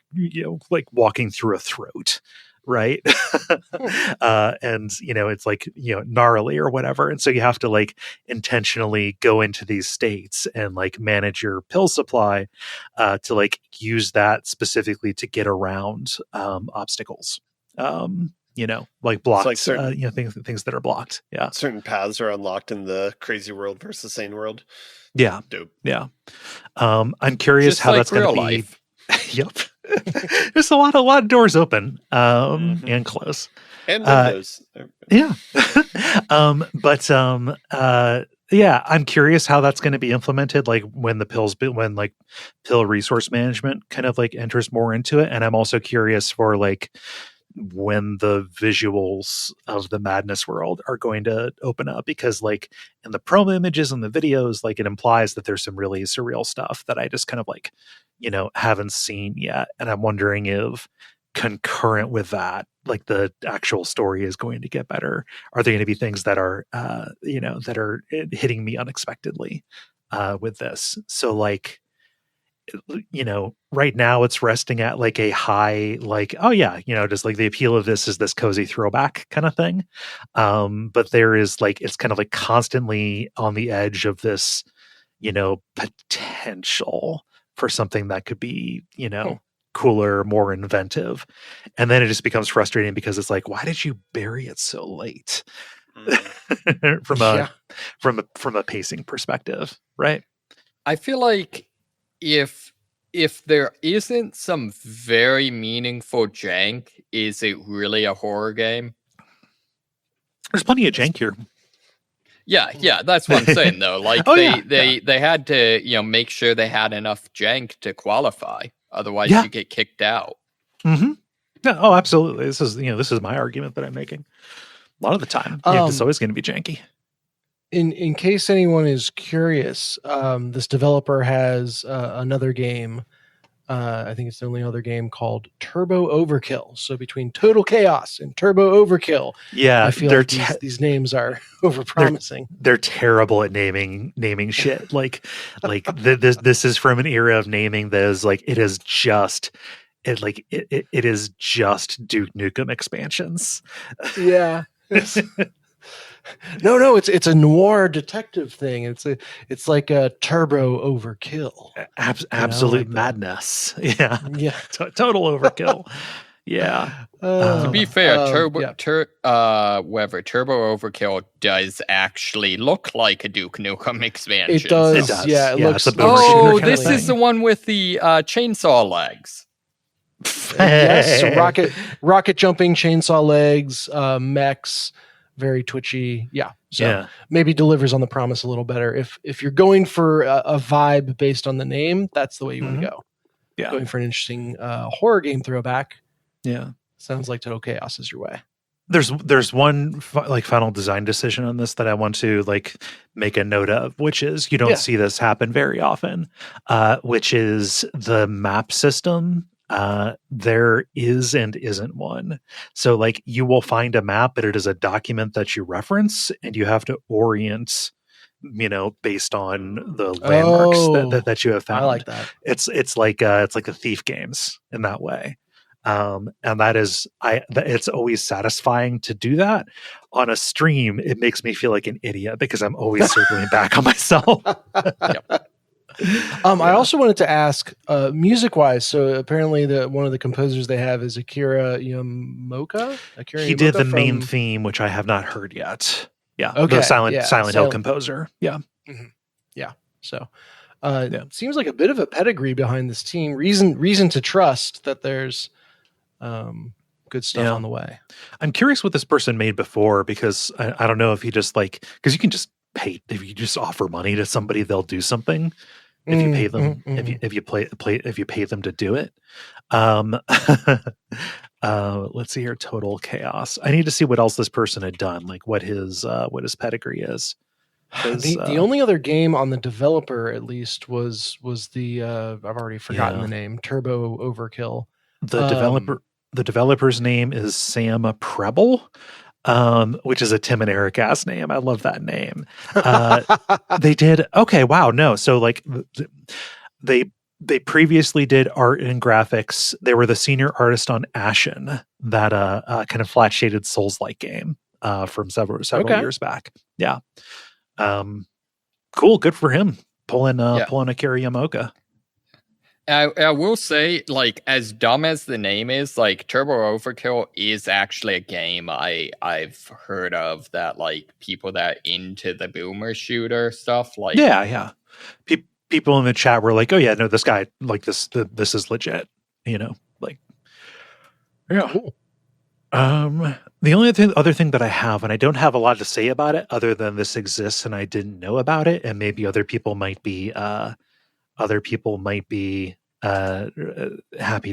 walking through a throat. Right. And, it's gnarly or whatever. And so you have to intentionally go into these states and manage your pill supply to use that specifically to get around obstacles. Blocks, certain, things that are blocked. Yeah. Certain paths are unlocked in the crazy world versus sane world. Yeah. Dope. Yeah. I'm curious just how that's going to be. Yep. There's a lot of doors open and close and windows. Yeah. Yeah, I'm curious how that's going to be implemented, like when like pill resource management kind of like enters more into it. And I'm also curious for like when the visuals of the madness world are going to open up, because like in the promo images and the videos, like it implies that there's some really surreal stuff that I just kind of like, haven't seen yet. And I'm wondering if concurrent with that, like the actual story is going to get better. Are there going to be things that are, that are hitting me unexpectedly with this? So like, right now it's resting at like a high, like, oh yeah, just like the appeal of this is this cozy throwback kind of thing. But there is like, it's kind of like constantly on the edge of this, potential for something that could be, cooler, more inventive. And then it just becomes frustrating because it's like, why did you bury it so late? From a pacing perspective, right? I feel like if there isn't some very meaningful jank, is it really a horror game? There's plenty of jank here. Yeah, that's what I'm saying though. Like they had to, make sure they had enough jank to qualify. Otherwise you get kicked out. Mm-hmm. Yeah, oh, absolutely. This is my argument that I'm making. A lot of the time, it's always going to be janky. In case anyone is curious, this developer has another game. I think it's the only other game called Turbo Overkill. So between Total Chaos and Turbo Overkill, I feel like these names are overpromising. They're terrible at naming shit. Like this is from an era of naming that is like it is just Duke Nukem expansions. Yeah. No, it's a noir detective thing. It's like a Turbo Overkill. Absolute madness. Yeah. Total overkill. Yeah. To be fair, Turbo Overkill does actually look like a Duke Nukem expansion. It does. Yeah, it looks. This is the one with the chainsaw legs. Yes, rocket jumping, chainsaw legs, mechs. Very twitchy, maybe delivers on the promise a little better. If you're going for a vibe based on the name, that's the way you want to go. Yeah, going for an interesting horror game throwback. Yeah, sounds like Total Chaos is your way. There's one final design decision on this that I want to like make a note of, which is you don't see this happen very often, which is the map system. There is and isn't one. So like you will find a map, but it is a document that you reference and you have to orient, based on the landmarks that you have found. I like that. It's like the Thief games in that way. And that is, it's always satisfying to do that on a stream. It makes me feel like an idiot because I'm always circling back on myself. Yep. I also wanted to ask, music-wise. So apparently, one of the composers they have is Akira Yamaoka. He did the main theme, which I have not heard yet. Yeah, okay. The Silent Hill composer. Yeah, yeah. So, seems like a bit of a pedigree behind this team. Reason to trust that there's good stuff on the way. I'm curious what this person made before, because I don't know if he just because you can just pay, if you just offer money to somebody, they'll do something. If you pay them, if you pay them to do it. Let's see here. Total Chaos. I need to see what else this person had done, like what his pedigree is. The only other game on the developer, at least, was the I've already forgotten the name. Turbo Overkill. The developer's name is Sam Preble. Which is a Tim and Eric ass name. I love that name. They did okay. Wow, no. So like they previously did art and graphics. They were the senior artist on Ashen, that kind of flat shaded Souls-like game from several years back. Yeah. Cool. Good for him. Pulling Akira Yamaoka. I will say, like, as dumb as the name is, like, Turbo Overkill is actually a game I've heard of, that, like, people that are into the boomer shooter stuff, like... Yeah. People in the chat were like, oh yeah, no, this guy, like, this is legit, like... Yeah. Cool. The only other thing that I have, and I don't have a lot to say about it other than this exists and I didn't know about it, and maybe other people might be happy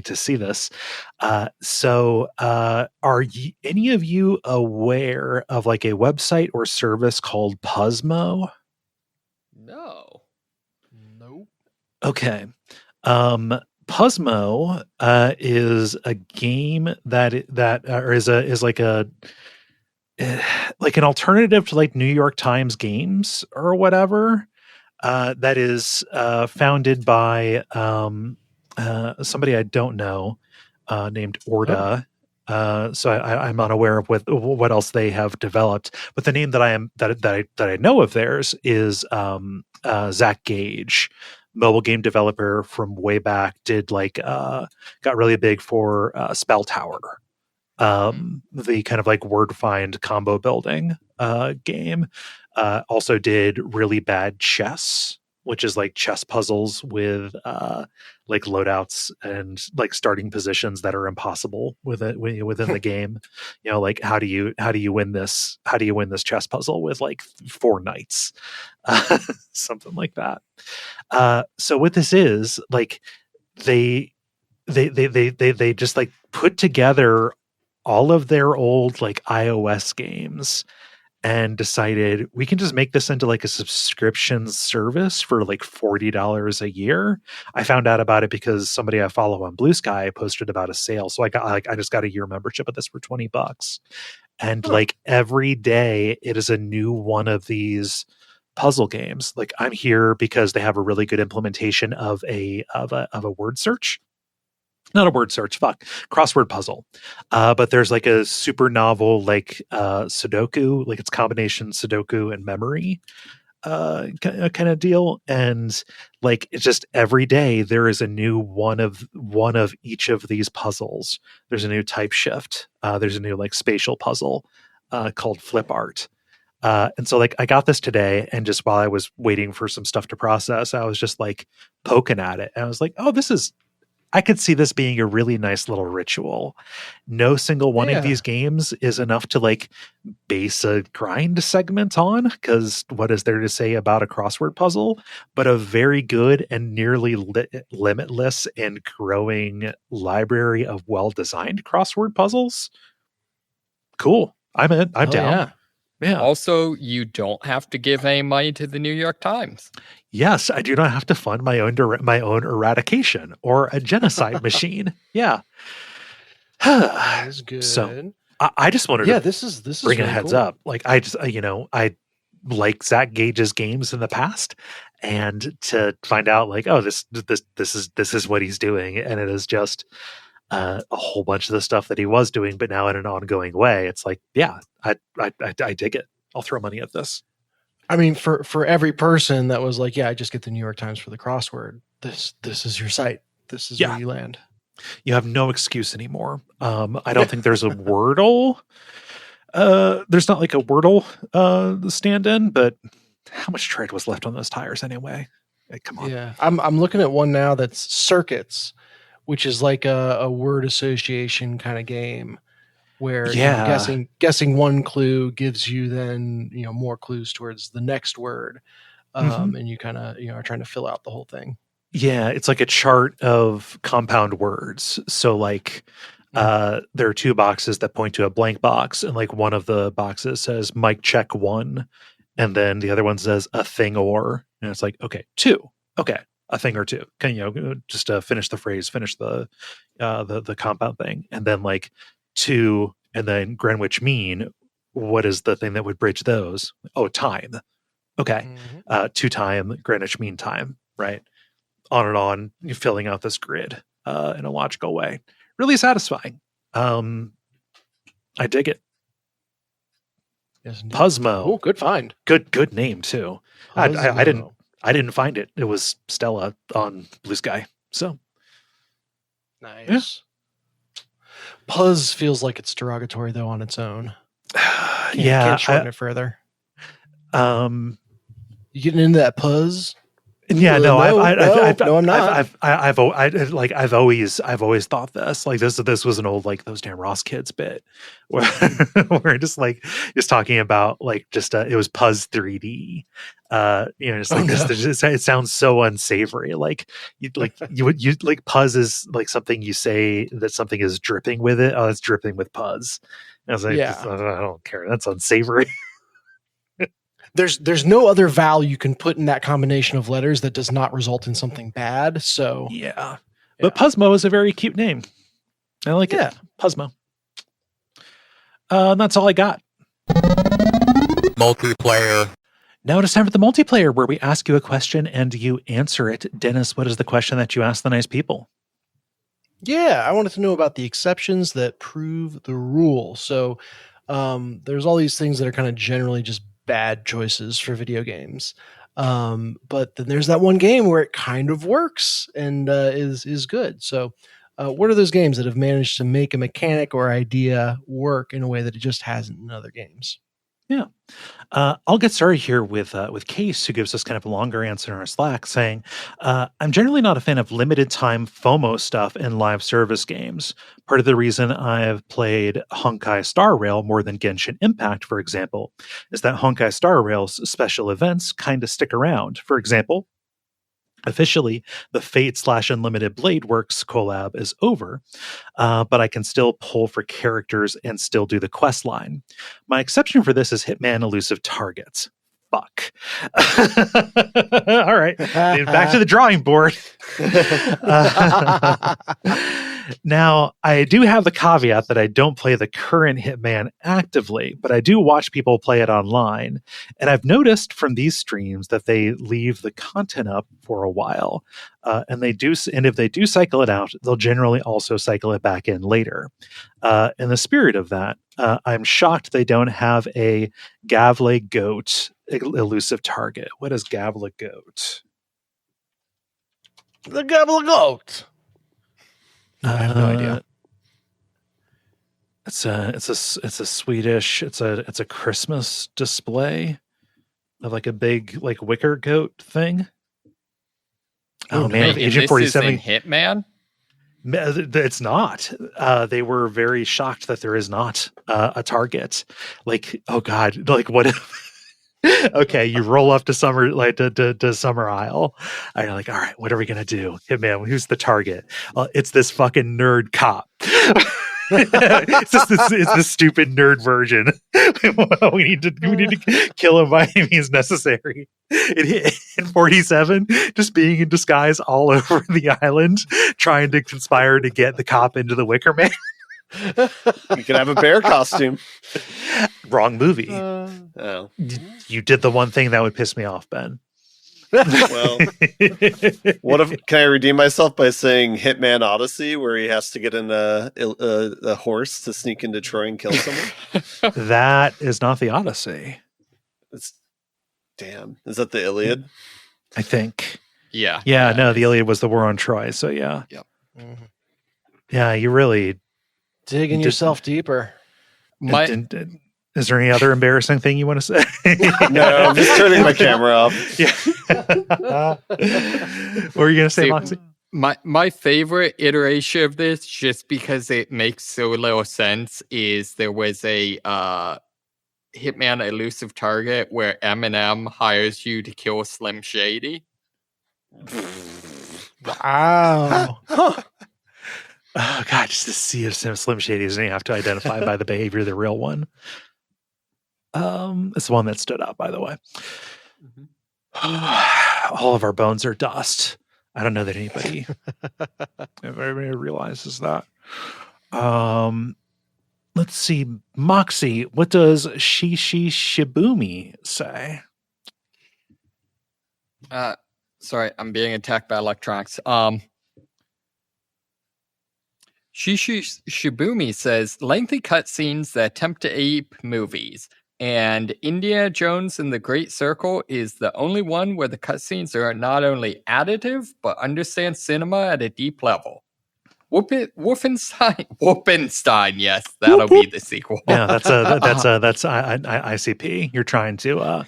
to see this. Are any of you aware of like a website or service called Puzzmo? No. Nope. Okay. Puzzmo is a game is like a like an alternative to like New York Times games or whatever. That is founded by somebody I don't know named Orda. So I'm unaware of what else they have developed. But the name that I know of theirs is Zach Gage, mobile game developer from way back. Did got really big for Spell Tower, the kind of like word find combo building game. Also did really bad chess, which is like chess puzzles with like loadouts and like starting positions that are impossible within the game. Like how do you win this? How do you win this chess puzzle with like 4 knights? Something like that. So what this is like, they just like put together all of their old like iOS games and decided we can just make this into like a subscription service for like $40 a year. I found out about it because somebody I follow on Blue Sky posted about a sale. So I just got a year membership of this for $20. And like every day it is a new one of these puzzle games. Like I'm here because they have a really good implementation of a word search. Not a word search, crossword puzzle. But there's like a super novel, like Sudoku, like it's combination Sudoku and memory kind of deal. And like it's just every day there is a new one of each of these puzzles. There's a new type shift. There's a new like spatial puzzle called flip art. And so like I got this today, and just while I was waiting for some stuff to process, I was just like poking at it, and I was like, oh, I could see this being a really nice little ritual. No single one of these games is enough to like base a grind segment on, because what is there to say about a crossword puzzle? But a very good and nearly limitless and growing library of well-designed crossword puzzles. Cool. I'm in. I'm down. Yeah. Also, you don't have to give any money to the New York Times. Yes, I do not have to fund my own eradication or a genocide machine. Yeah. That is good. So I just wanted to this is bring really a heads cool. up. Like I just, I like Zach Gage's games in the past, and to find out like, oh, this is what he's doing. And it is just a whole bunch of the stuff that he was doing, but now in an ongoing way. It's like, yeah, I dig it. I'll throw money at this. I mean, for every person that was like, yeah, I just get the New York Times for the crossword. This is your site. This is where you land. You have no excuse anymore. I don't think there's a Wordle. There's not like a Wordle stand-in, but how much tread was left on those tires anyway? Hey, come on. Yeah, I'm looking at one now that's Circuits, which is like a word association kind of game where guessing one clue gives you then more clues towards the next word, and you kind of are trying to fill out the whole thing. Yeah, it's like a chart of compound words. So like there are 2 boxes that point to a blank box, and like one of the boxes says mic check 1, and then the other one says a thing or, and it's like, okay, 2. Okay, a thing or 2. Can just finish the phrase, finish the compound thing, and then like 2, and then Greenwich Mean. What is the thing that would bridge those? Oh, time. Okay, 2 time Greenwich Mean Time, right? On and on, filling out this grid in a logical way. Really satisfying. I dig it. Yes, Puzzmo. Oh, good find. Good name too. I didn't find it. It was Stella on Blue Sky. So nice. Yeah. Puzz feels like it's derogatory though on its own. Can't shorten it further. You getting into that Puzz? Yeah, no, I'm not. I've always thought this. Like this was an old like those damn Ross Kids bit where we're just talking about like just it was Puzz 3D. Just like it sounds so unsavory. Like you like Puzz is like something you say that something is dripping with it. Oh, it's dripping with Puzz. And I was like, Yeah. I don't care. That's unsavory. There's no other vowel you can put in that combination of letters that does not result in something bad. So yeah. But Puzzmo is a very cute name. I like it. Puzzmo. That's all I got. Multiplayer. Now it's time for the multiplayer where we ask you a question and you answer it. Dennis, what is the question that you ask the nice people? Yeah, I wanted to know about the exceptions that prove the rule. So there's all these things that are kind of generally just bad choices for video games. But then there's that one game where it kind of works and is good. So what are those games that have managed to make a mechanic or idea work in a way that it just hasn't in other games? Yeah. I'll get started here with Case, who gives us kind of a longer answer in our Slack, saying, I'm generally not a fan of limited time FOMO stuff in live service games. Part of the reason I've played Honkai Star Rail more than Genshin Impact, for example, is that Honkai Star Rail's special events kind of stick around. For example, officially, the Fate/Unlimited Blade Works collab is over, but I can still pull for characters and still do the quest line. My exception for this is Hitman Elusive Targets. Fuck. All right. Back to the drawing board. Now, I do have the caveat that I don't play the current Hitman actively, but I do watch people play it online. And I've noticed from these streams that they leave the content up for a while. And if they do cycle it out, they'll generally also cycle it back in later. In the spirit of that, I'm shocked they don't have a Gavle Goat elusive target. What is Gavle Goat? The Gavle Goat. I have no idea. It's a Swedish. It's a Christmas display of like a big like wicker goat thing. Oh man, Agent 47 Hitman. It's not. They were very shocked that there is not a target. Like, oh god, like what if? Okay, you roll up to Summer to Summer Isle. I'm like, all right, what are we gonna do? Hitman, who's the target? It's this fucking nerd cop. It's this stupid nerd version. we need to kill him by any means necessary. In 47, just being in disguise all over the island, trying to conspire to get the cop into the Wicker Man. You could have a bear costume. Wrong movie. Oh. You did the one thing that would piss me off, Ben. Well, what if? Can I redeem myself by saying Hitman Odyssey, where he has to get in a horse to sneak into Troy and kill someone? That is not the Odyssey. Damn. Is that the Iliad? I think. Yeah. No, the Iliad was the war on Troy. So yeah. Yep. Mm-hmm. Yeah, you really digging yourself deeper. Is there any other embarrassing thing you want to say? No, I'm just turning my camera off. Yeah. What were you going to say, Moxie? My favorite iteration of this, just because it makes so little sense, is there was a Hitman Elusive Target where Eminem hires you to kill Slim Shady. Wow. Huh. Oh god, just to see if Slim Shady is, you have to identify by the behavior of the real one. It's the one that stood out, by the way. Mm-hmm. All of our bones are dust. I don't know that anybody realizes that. Let's see, Moxie. What does Shishi Shibumi say? Sorry, I'm being attacked by electronics. Shishi Shibumi says, lengthy cutscenes that attempt to ape movies, and Indiana Jones and the Great Circle is the only one where the cutscenes are not only additive, but understand cinema at a deep level. Wolfenstein, yes, that'll be the sequel. Yeah, that's ICP. You're trying to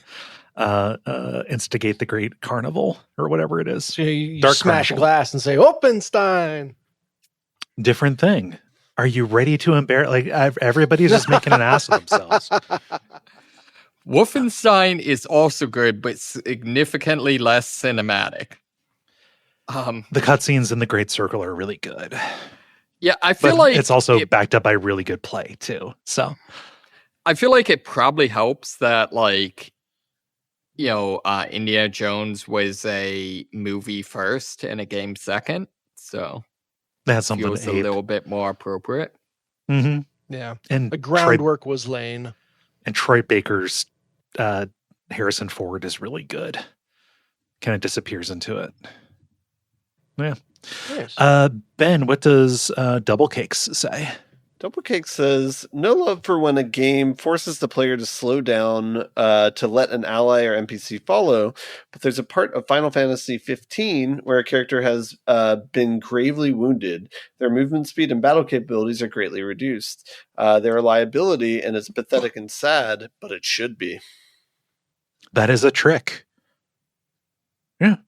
instigate the Great Carnival or whatever it is. So you Dark smash Carnival. a glass and say, Openstein. Different thing. Are you ready to embarrass? Like everybody's just making an ass of themselves. Wolfenstein is also good, but significantly less cinematic. The cutscenes in the Great Circle are really good. Yeah, I feel like it's also backed up by really good play too. So I feel like it probably helps that, like, Indiana Jones was a movie first and a game second, so that's something feels a little bit more appropriate. Mm-hmm. Yeah, and the groundwork was laying. And Troy Baker's Harrison Ford is really good. Kind of disappears into it. Yeah. Nice. Ben, what does Double Cakes say? Double Cake says, no love for when a game forces the player to slow down to let an ally or NPC follow, but there's a part of Final Fantasy 15 where a character has been gravely wounded. Their movement speed and battle capabilities are greatly reduced. Their reliability, and it's pathetic and sad, but it should be. That is a trick. Yeah.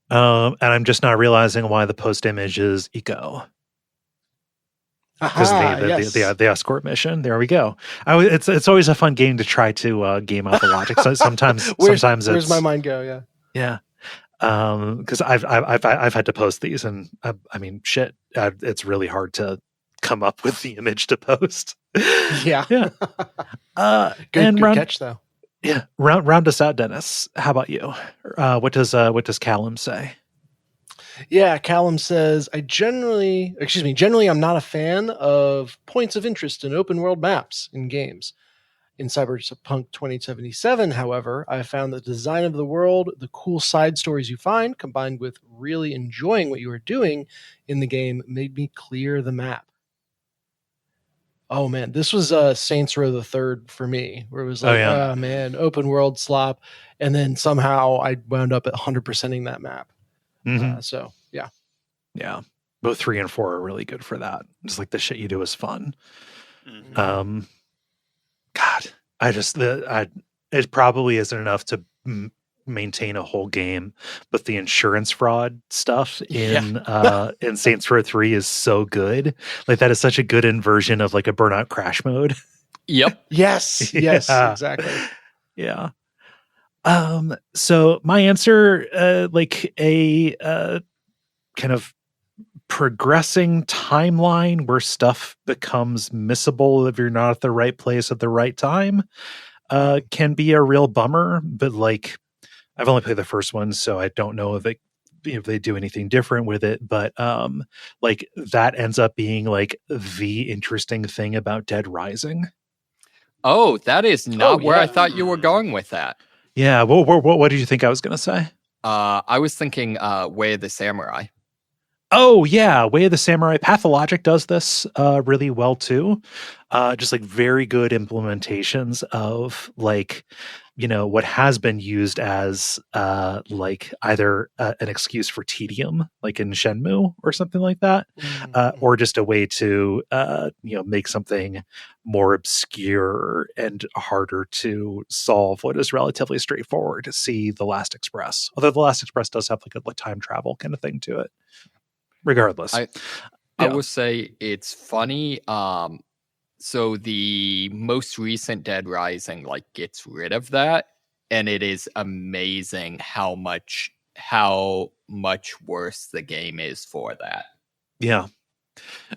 And I'm just not realizing why the post image is eco. Because the escort mission. There we go. It's always a fun game to try to game out the logic. So sometimes where's my mind go? Yeah. Because I've had to post these, and I mean, shit, it's really hard to come up with the image to post. Yeah. Good catch though. Yeah, round us out, Dennis. How about you? What does Callum say? Yeah, Callum says, generally, I'm not a fan of points of interest in open world maps in games. In Cyberpunk 2077, however, I found the design of the world, the cool side stories you find, combined with really enjoying what you are doing in the game, made me clear the map. Oh man, this was Saints Row the Third for me, where it was like, oh man, open world slop, and then somehow I wound up at 100%ing that map. Mm-hmm. So yeah, both 3 and 4 are really good for that. Just like the shit you do is fun. Mm-hmm. God, it probably isn't enough to maintain a whole game, but the insurance fraud stuff in Saints Row 3 is so good. Like that is such a good inversion of like a Burnout Crash mode. Yep. Yes, exactly. Yeah. So my answer, like a kind of progressing timeline where stuff becomes missable if you're not at the right place at the right time, can be a real bummer. But like, I've only played the first one, so I don't know if they do anything different with it. But like that ends up being like the interesting thing about Dead Rising. Oh, that is not where I thought you were going with that. Yeah. What did you think I was going to say? I was thinking Way of the Samurai. Oh, yeah. Way of the Samurai. Pathologic does this really well, too. Just like very good implementations of like, what has been used as like either an excuse for tedium, like in Shenmue or something like that, or just a way to, make something more obscure and harder to solve what is relatively straightforward to see The Last Express. Although The Last Express does have like a time travel kind of thing to it. Regardless, I will say it's funny. So the most recent Dead Rising like gets rid of that, and it is amazing how much worse the game is for that. Yeah,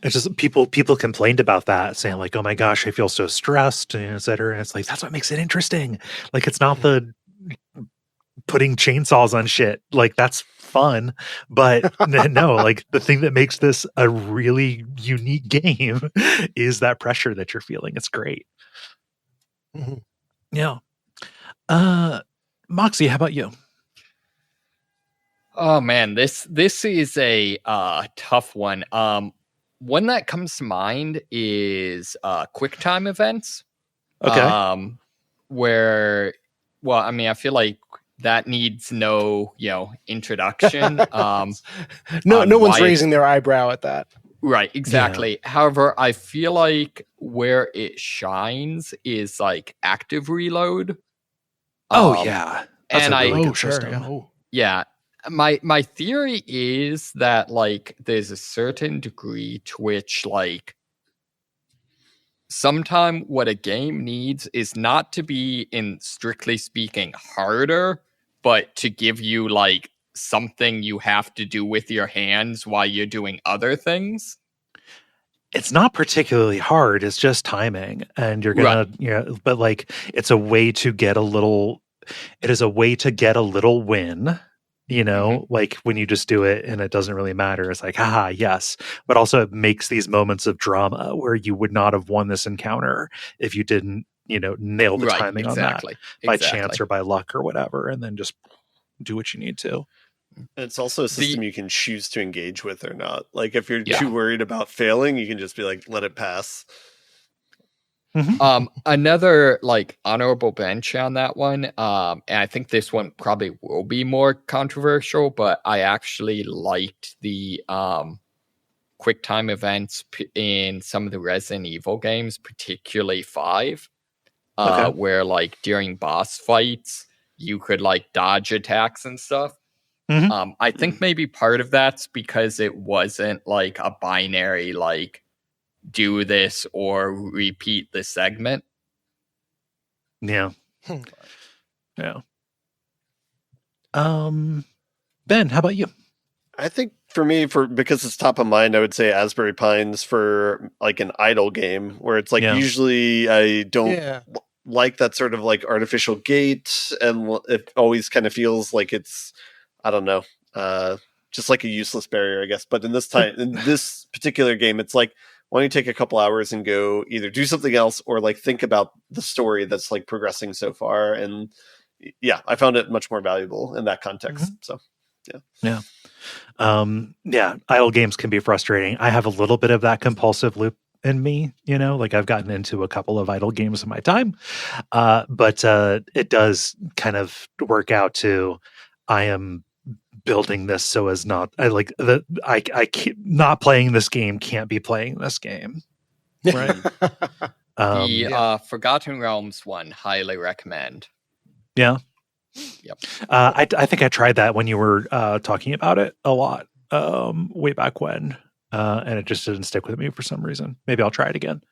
it's just people complained about that, saying like, "Oh my gosh, I feel so stressed," and et cetera. And it's like that's what makes it interesting. Like it's not the putting chainsaws on shit, like that's fun, but no, like the thing that makes this a really unique game is that pressure that you're feeling. It's great. Yeah. Moxie, how about you? Oh man, this is a tough one. One that comes to mind is QuickTime events. Okay. Where, well, I mean, I feel like that needs no, introduction. No one's raising their eyebrow at that. Right, exactly. Yeah. However, I feel like where it shines is like active reload. Yeah, that's and a really Oh, good sure. system. Yeah. Oh. Yeah. My theory is that like there's a certain degree to which like sometime what a game needs is not to be, in strictly speaking, harder, but to give you like something you have to do with your hands while you're doing other things. It's not particularly hard. It's just timing, and you're gonna, but like it's a way to get a little. It is a way to get a little win. Like when you just do it and it doesn't really matter. It's like, haha, yes. But also it makes these moments of drama where you would not have won this encounter if you didn't, nail the timing on that by chance or by luck or whatever, and then just do what you need to. And it's also a system you can choose to engage with or not. Like if you're too worried about failing, you can just be like, let it pass. Another like honorable mention on that one, and I think this one probably will be more controversial, but I actually liked the quick time events in some of the Resident Evil games, particularly 5, where like during boss fights you could like dodge attacks and stuff. I think maybe part of that's because it wasn't like a binary like do this or repeat the segment. Yeah. Yeah. Ben, how about you? I think for me, because it's top of mind, I would say Asbury Pines for like an idle game where it's like usually I don't like that sort of like artificial gate, and it always kind of feels like it's, I don't know, just like a useless barrier, I guess. But in this particular game, it's like, why don't you take a couple hours and go either do something else or like think about the story that's like progressing so far. And yeah, I found it much more valuable in that context. So yeah. Idle games can be frustrating. I have a little bit of that compulsive loop in me, like I've gotten into a couple of idle games in my time. But it does kind of work out to, I am building this so as not, I keep not playing this game, can't be playing this game. Right. The Forgotten Realms one, highly recommend. Yeah. Yep. I think I tried that when you were talking about it a lot way back when, and it just didn't stick with me for some reason. Maybe I'll try it again.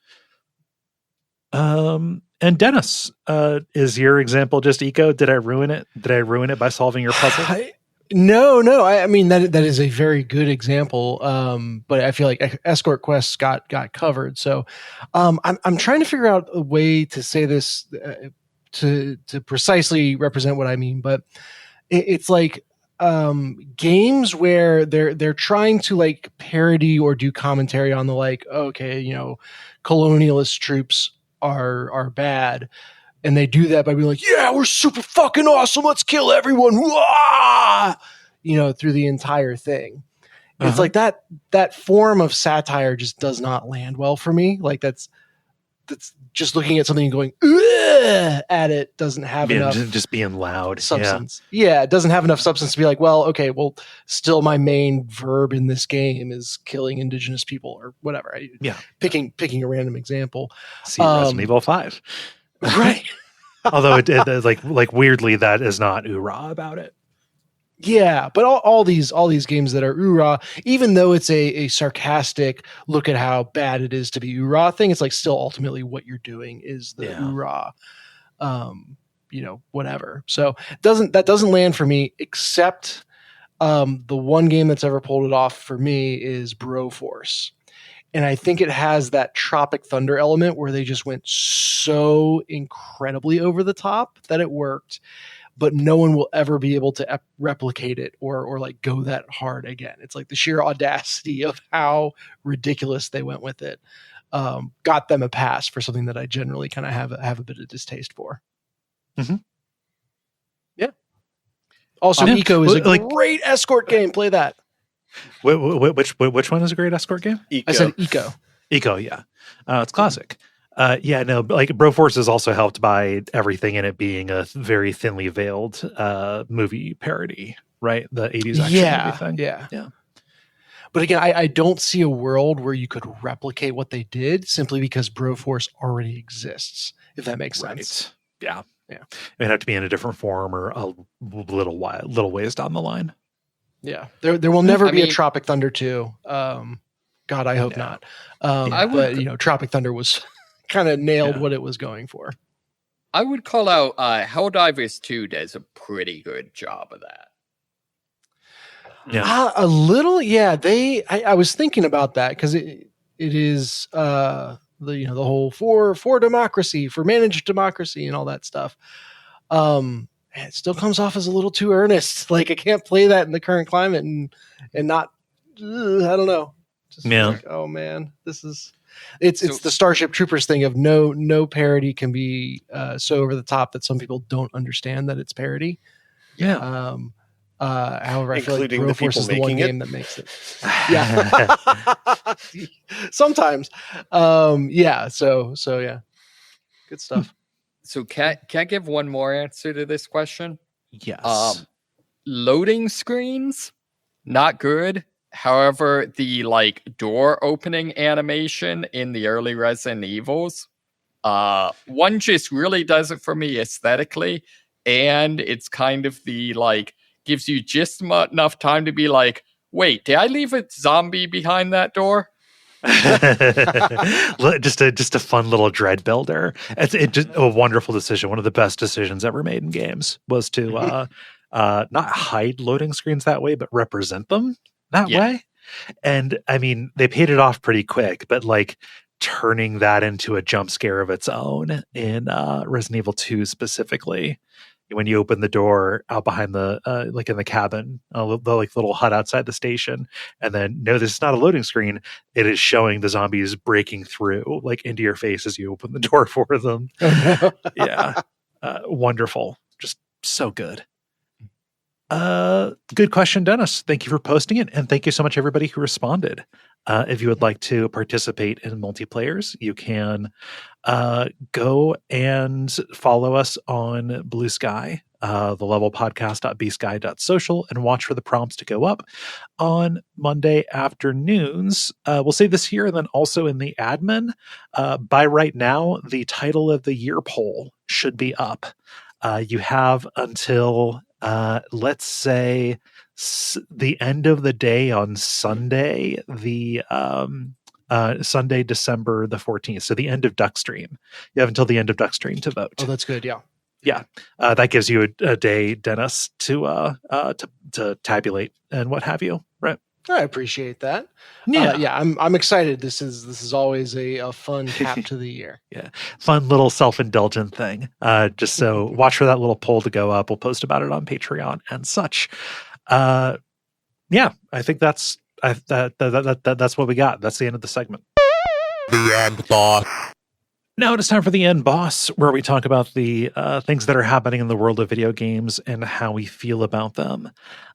And Dennis, is your example just eco? Did I ruin it? Did I ruin it by solving your puzzle? No. I mean that is a very good example. But I feel like Escort Quests got covered. So, I'm trying to figure out a way to say this to precisely represent what I mean. But it's like games where they're trying to like parody or do commentary on the like, okay, colonialist troops are bad. And they do that by being like, yeah, we're super fucking awesome. Let's kill everyone. Wah! Through the entire thing. It's like that form of satire just does not land well for me. Like that's just looking at something and going at it doesn't have enough just being loud substance. Yeah, it doesn't have enough substance to be like, well, okay, well, still my main verb in this game is killing indigenous people or whatever. Picking a random example. See Resident Evil 5. Right. Although it like weirdly that is not oorah about it. Yeah, but all these games that are oorah, even though it's a sarcastic look at how bad it is to be oorah thing, it's like still ultimately what you're doing is the oorah, whatever. So that doesn't land for me, except the one game that's ever pulled it off for me is Broforce. And I think it has that Tropic Thunder element where they just went so incredibly over the top that it worked, but no one will ever be able to replicate it or like go that hard again. It's like the sheer audacity of how ridiculous they went with it got them a pass for something that I generally kind of have a bit of distaste for. Mm-hmm. Yeah. Also, Eco is a great escort game. Play that. Which one is a great escort game? Eco. I said Eco. Eco, yeah. It's classic. Like Broforce is also helped by everything in it being a very thinly veiled movie parody, right? The 80s action movie thing. Yeah. But again, I don't see a world where you could replicate what they did simply because Broforce already exists, if that makes sense. Right. Yeah. It'd have to be in a different form or a little ways down the line. Yeah. There will never be a Tropic Thunder 2. God, I hope not. But Tropic Thunder was kind of nailed what it was going for. I would call out Helldivers 2 does a pretty good job of that. Yeah. A little, yeah. I was thinking about that because it is the whole for democracy, for managed democracy, and all that stuff. It still comes off as a little too earnest. Like I can't play that in the current climate and not. I don't know. Just like, oh man, it's the Starship Troopers thing of no parody can be so over the top that some people don't understand that it's parody. Yeah. However, I feel like Including the Broforce people is the one making it. game that makes it. Yeah. Sometimes. Yeah. So yeah. Good stuff. So can I give one more answer to this question? Yes. Loading screens, not good. However, the door opening animation in the early Resident Evils, one just really does it for me aesthetically, and it's kind of the gives you just enough time to be like, wait, did I leave a zombie behind that door? just a fun little dread builder. It's just a wonderful decision. One of the best decisions ever made in games was to not hide loading screens that way, but represent them that way. And I mean, they paid it off pretty quick, but turning that into a jump scare of its own in Resident Evil 2 specifically, when you open the door out behind the in the cabin, the little hut outside the station, and then this is not a loading screen. It is showing the zombies breaking through into your face as you open the door for them. Yeah, wonderful, just so good. Good question, Dennis. Thank you for posting it, and thank you so much everybody who responded. If you would like to participate in multiplayers, you can go and follow us on Blue Sky, the levelpodcast.bsky.social, and watch for the prompts to go up on Monday afternoons. We'll say this here and then also in the admin. By right now, the title of the year poll should be up. You have until let's say the end of the day on Sunday, the Sunday, December the 14th. So the end of Duckstream. You have until the end of Duckstream to vote. Oh, that's good. Yeah. Yeah. That gives you a day, Dennis, to tabulate and what have you. Right. I appreciate that. Yeah. I'm excited. This is always a fun cap to the year. Yeah. Fun little self-indulgent thing. Just so watch for that little poll to go up. We'll post about it on Patreon and such. I think that's what we got. That's the end of the segment. The end, boss. Now it is time for the end, boss, where we talk about the things that are happening in the world of video games and how we feel about them.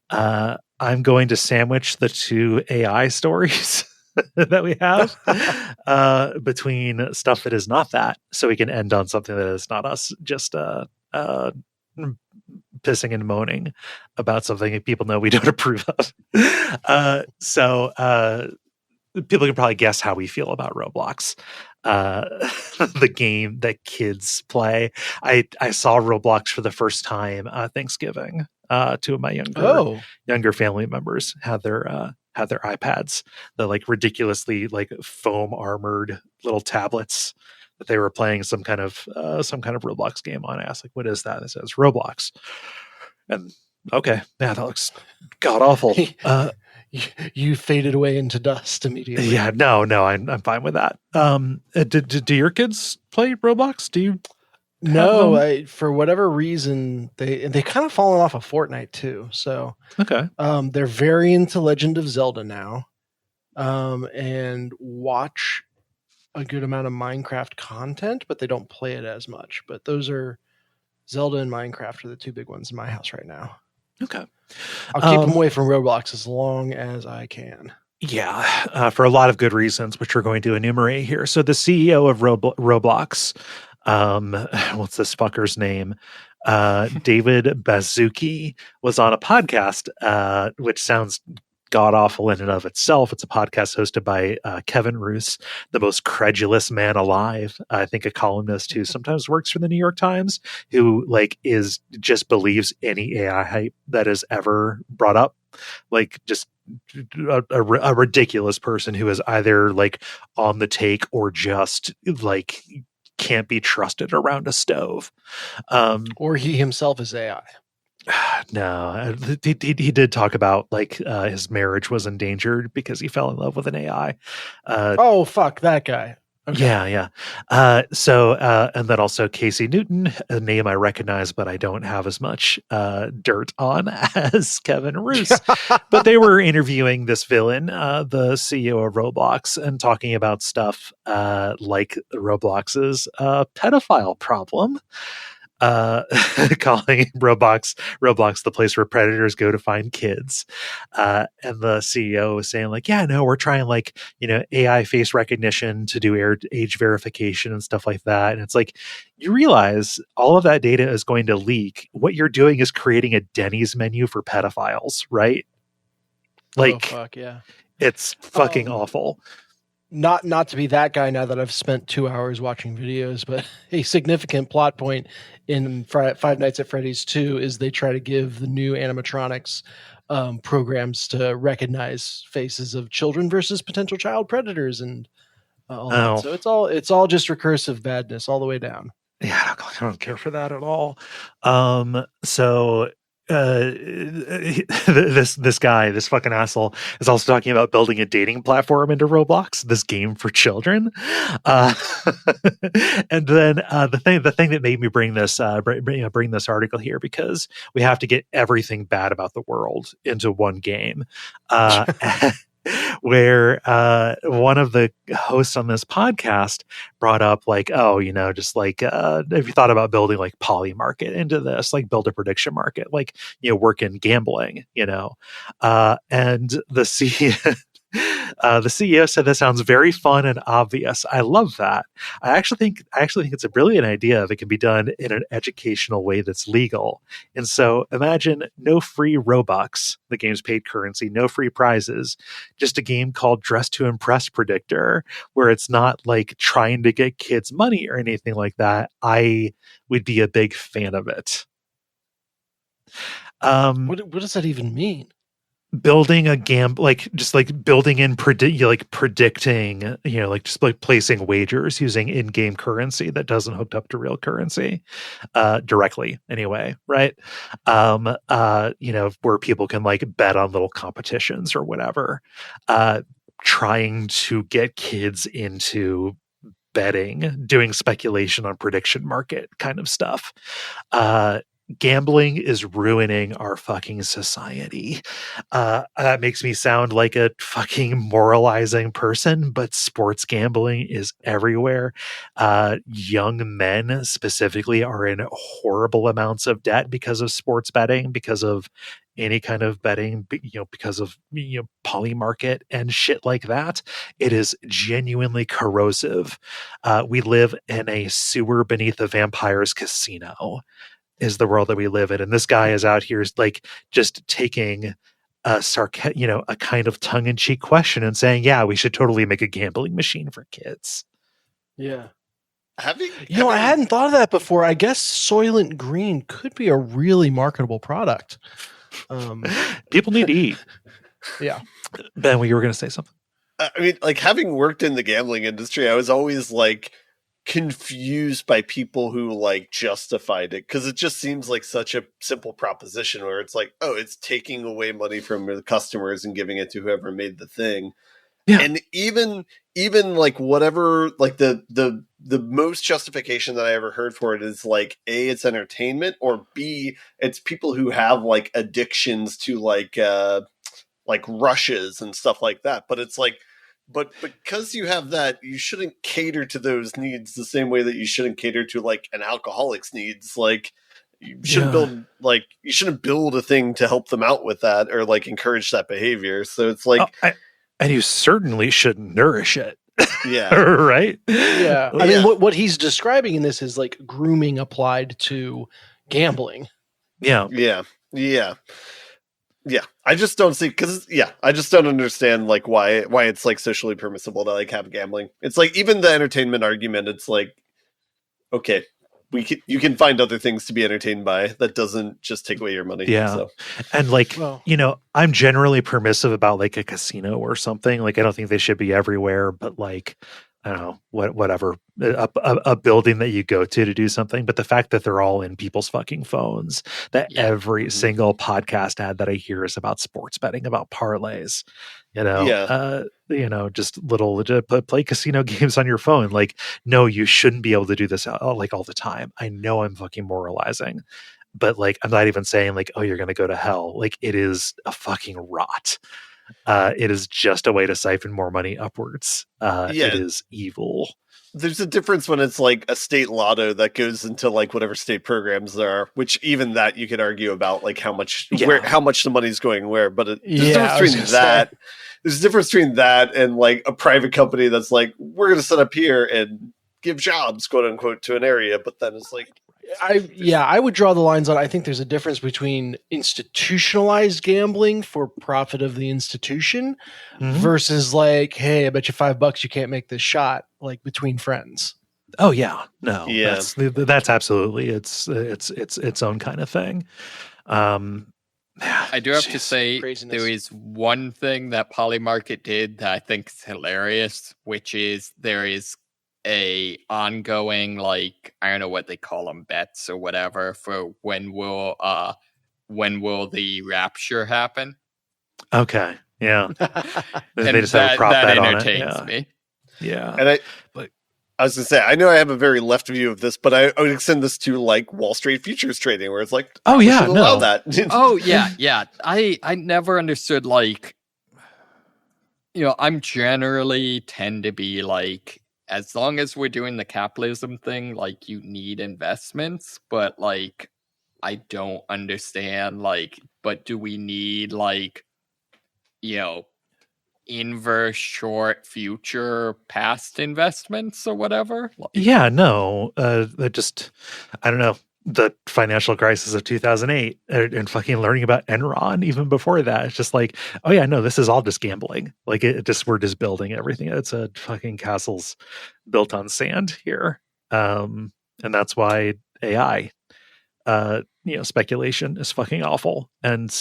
I'm going to sandwich the two AI stories that we have between stuff that is not that, so we can end on something that is not us just pissing and moaning about something that people know we don't approve of. So people can probably guess how we feel about Roblox. The game that kids play. I saw Roblox for the first time Thanksgiving. Two of my younger family members had their iPads, the ridiculously foam armored little tablets that they were playing some kind of Roblox game on. I asked, what is that? It says Roblox. And okay, yeah, that looks god awful. You faded away into dust immediately. Yeah, no, I'm fine with that. Do your kids play Roblox? Do you? No, for whatever reason, they kind of fallen off of Fortnite too. So okay, they're very into Legend of Zelda now, and watch a good amount of Minecraft content, but they don't play it as much. But those are Zelda and Minecraft are the two big ones in my house right now. Okay, I'll keep them away from Roblox as long as I can. Yeah, for a lot of good reasons, which we're going to enumerate here. So the CEO of Roblox. What's this fucker's name? David Baszucki was on a podcast, which sounds god awful in and of itself. It's a podcast hosted by Kevin Roose, the most credulous man alive. I think a columnist who sometimes works for the New York Times, who like is just believes any AI hype that is ever brought up. Like just a ridiculous person who is either like on the take or just like can't be trusted around a stove. Or he himself is AI. No, he did talk about like his marriage was endangered because he fell in love with an AI. Oh, fuck that guy. Okay. Yeah. So, and then also Casey Newton, a name I recognize, but I don't have as much dirt on as Kevin Roose. But they were interviewing this villain, the CEO of Roblox, and talking about stuff like Roblox's pedophile problem. Calling Roblox the place where predators go to find kids. And the CEO was saying like, yeah, no, we're trying like, AI face recognition to do age verification and stuff like that. And it's like, you realize all of that data is going to leak. What you're doing is creating a Denny's menu for pedophiles, right? Like, oh, fuck, yeah. It's fucking awful. Not to be that guy now that I've spent 2 hours watching videos, but a significant plot point in Five Nights at Freddy's 2 is they try to give the new animatronics programs to recognize faces of children versus potential child predators and all that. So it's all just recursive badness all the way down. Yeah, I don't care for that at all. This guy, this fucking asshole, is also talking about building a dating platform into Roblox, this game for children. And then the thing that made me bring this bring this article here, because we have to get everything bad about the world into one game. Where one of the hosts on this podcast brought up like, oh, just like if you thought about building like poly market into this, like build a prediction market, like work in gambling, and the CEO said that sounds very fun and obvious. I love that. I actually think it's a brilliant idea if it can be done in an educational way that's legal. And so imagine no free Robux, the game's paid currency, no free prizes, just a game called Dress to Impress Predictor, where it's not like trying to get kids money or anything like that. I would be a big fan of it. What does that even mean? Building a game, like just like building in predicting, like just like placing wagers using in-game currency that doesn't hook up to real currency directly anyway, right? Where people can like bet on little competitions or whatever, trying to get kids into betting, doing speculation on prediction market kind of stuff. Gambling is ruining our fucking society. That makes me sound like a fucking moralizing person, but sports gambling is everywhere. Young men specifically are in horrible amounts of debt because of sports betting, because of any kind of betting, because of poly market and shit like that. It is genuinely corrosive. We live in a sewer beneath a vampire's casino, is the world that we live in. And this guy is out here like just taking a kind of tongue-in-cheek question and saying, yeah, we should totally make a gambling machine for kids. Yeah. I hadn't thought of that before. I guess Soylent Green could be a really marketable product. People need to eat. Yeah. Ben, you were going to say something? I mean, like, having worked in the gambling industry, I was always like confused by people who like justified it, because it just seems like such a simple proposition where it's like, oh, it's taking away money from the customers and giving it to whoever made the thing. Yeah. And even like whatever, like the most justification that I ever heard for it is like, A, it's entertainment, or B, it's people who have like addictions to like rushes and stuff like that. But it's like, but because you have that, you shouldn't cater to those needs the same way that you shouldn't cater to like an alcoholic's needs. Like, you shouldn't build a thing to help them out with that or like encourage that behavior. So it's like, and you certainly shouldn't nourish it. Yeah. Right. Yeah. I mean, what he's describing in this is like grooming applied to gambling. Yeah. Yeah. Yeah. Yeah, I just don't see I just don't understand like why it's like socially permissible to like have gambling. It's like even the entertainment argument. It's like, okay, you can find other things to be entertained by that doesn't just take away your money. Yeah. So. And like, Well- I'm generally permissive about like a casino or something. Like, I don't think they should be everywhere, but like, I don't know, whatever, a building that you go to do something. But the fact that they're all in people's fucking phones, that Yeah. every single podcast ad that I hear is about sports betting, about parlays, just play casino games on your phone. Like, no, you shouldn't be able to do this like all the time. I know I'm fucking moralizing, but like, I'm not even saying like, oh, you're going to go to hell. Like, it is a fucking rot. It is just a way to siphon more money upwards. It is evil. There's a difference when it's like a state lotto that goes into like whatever state programs there are, which even that you could argue about like how much the money's going where. But there's a difference between that and like a private company that's like, we're going to set up here and give jobs, quote unquote, to an area. But then it's like, I would draw the lines on. I think there's a difference between institutionalized gambling for profit of the institution versus like, hey, I bet you $5 you can't make this shot, like between friends. Oh yeah, no, yeah, that's absolutely its own kind of thing. I do have to say craziness. there is one thing that Polymarket did that I think is hilarious, which is there is a ongoing, like, I don't know what they call them, bets or whatever, for when will the rapture happen. Okay, yeah. They just have a prop bet on it. That entertains me. Yeah. And I was going to say, I know I have a very left view of this, but I would extend this to like Wall Street futures trading, where it's like, allow that. Oh yeah. I never understood, like, I'm generally tend to be like, as long as we're doing the capitalism thing, like, you need investments, but like, I don't understand, like, but do we need like, inverse short future past investments or whatever? Like, yeah, no, I don't know, the financial crisis of 2008 and fucking learning about Enron even before that. It's just like, oh yeah, no, this is all just gambling. Like, we're just building everything. It's a fucking castles built on sand here. And that's why AI, speculation is fucking awful. And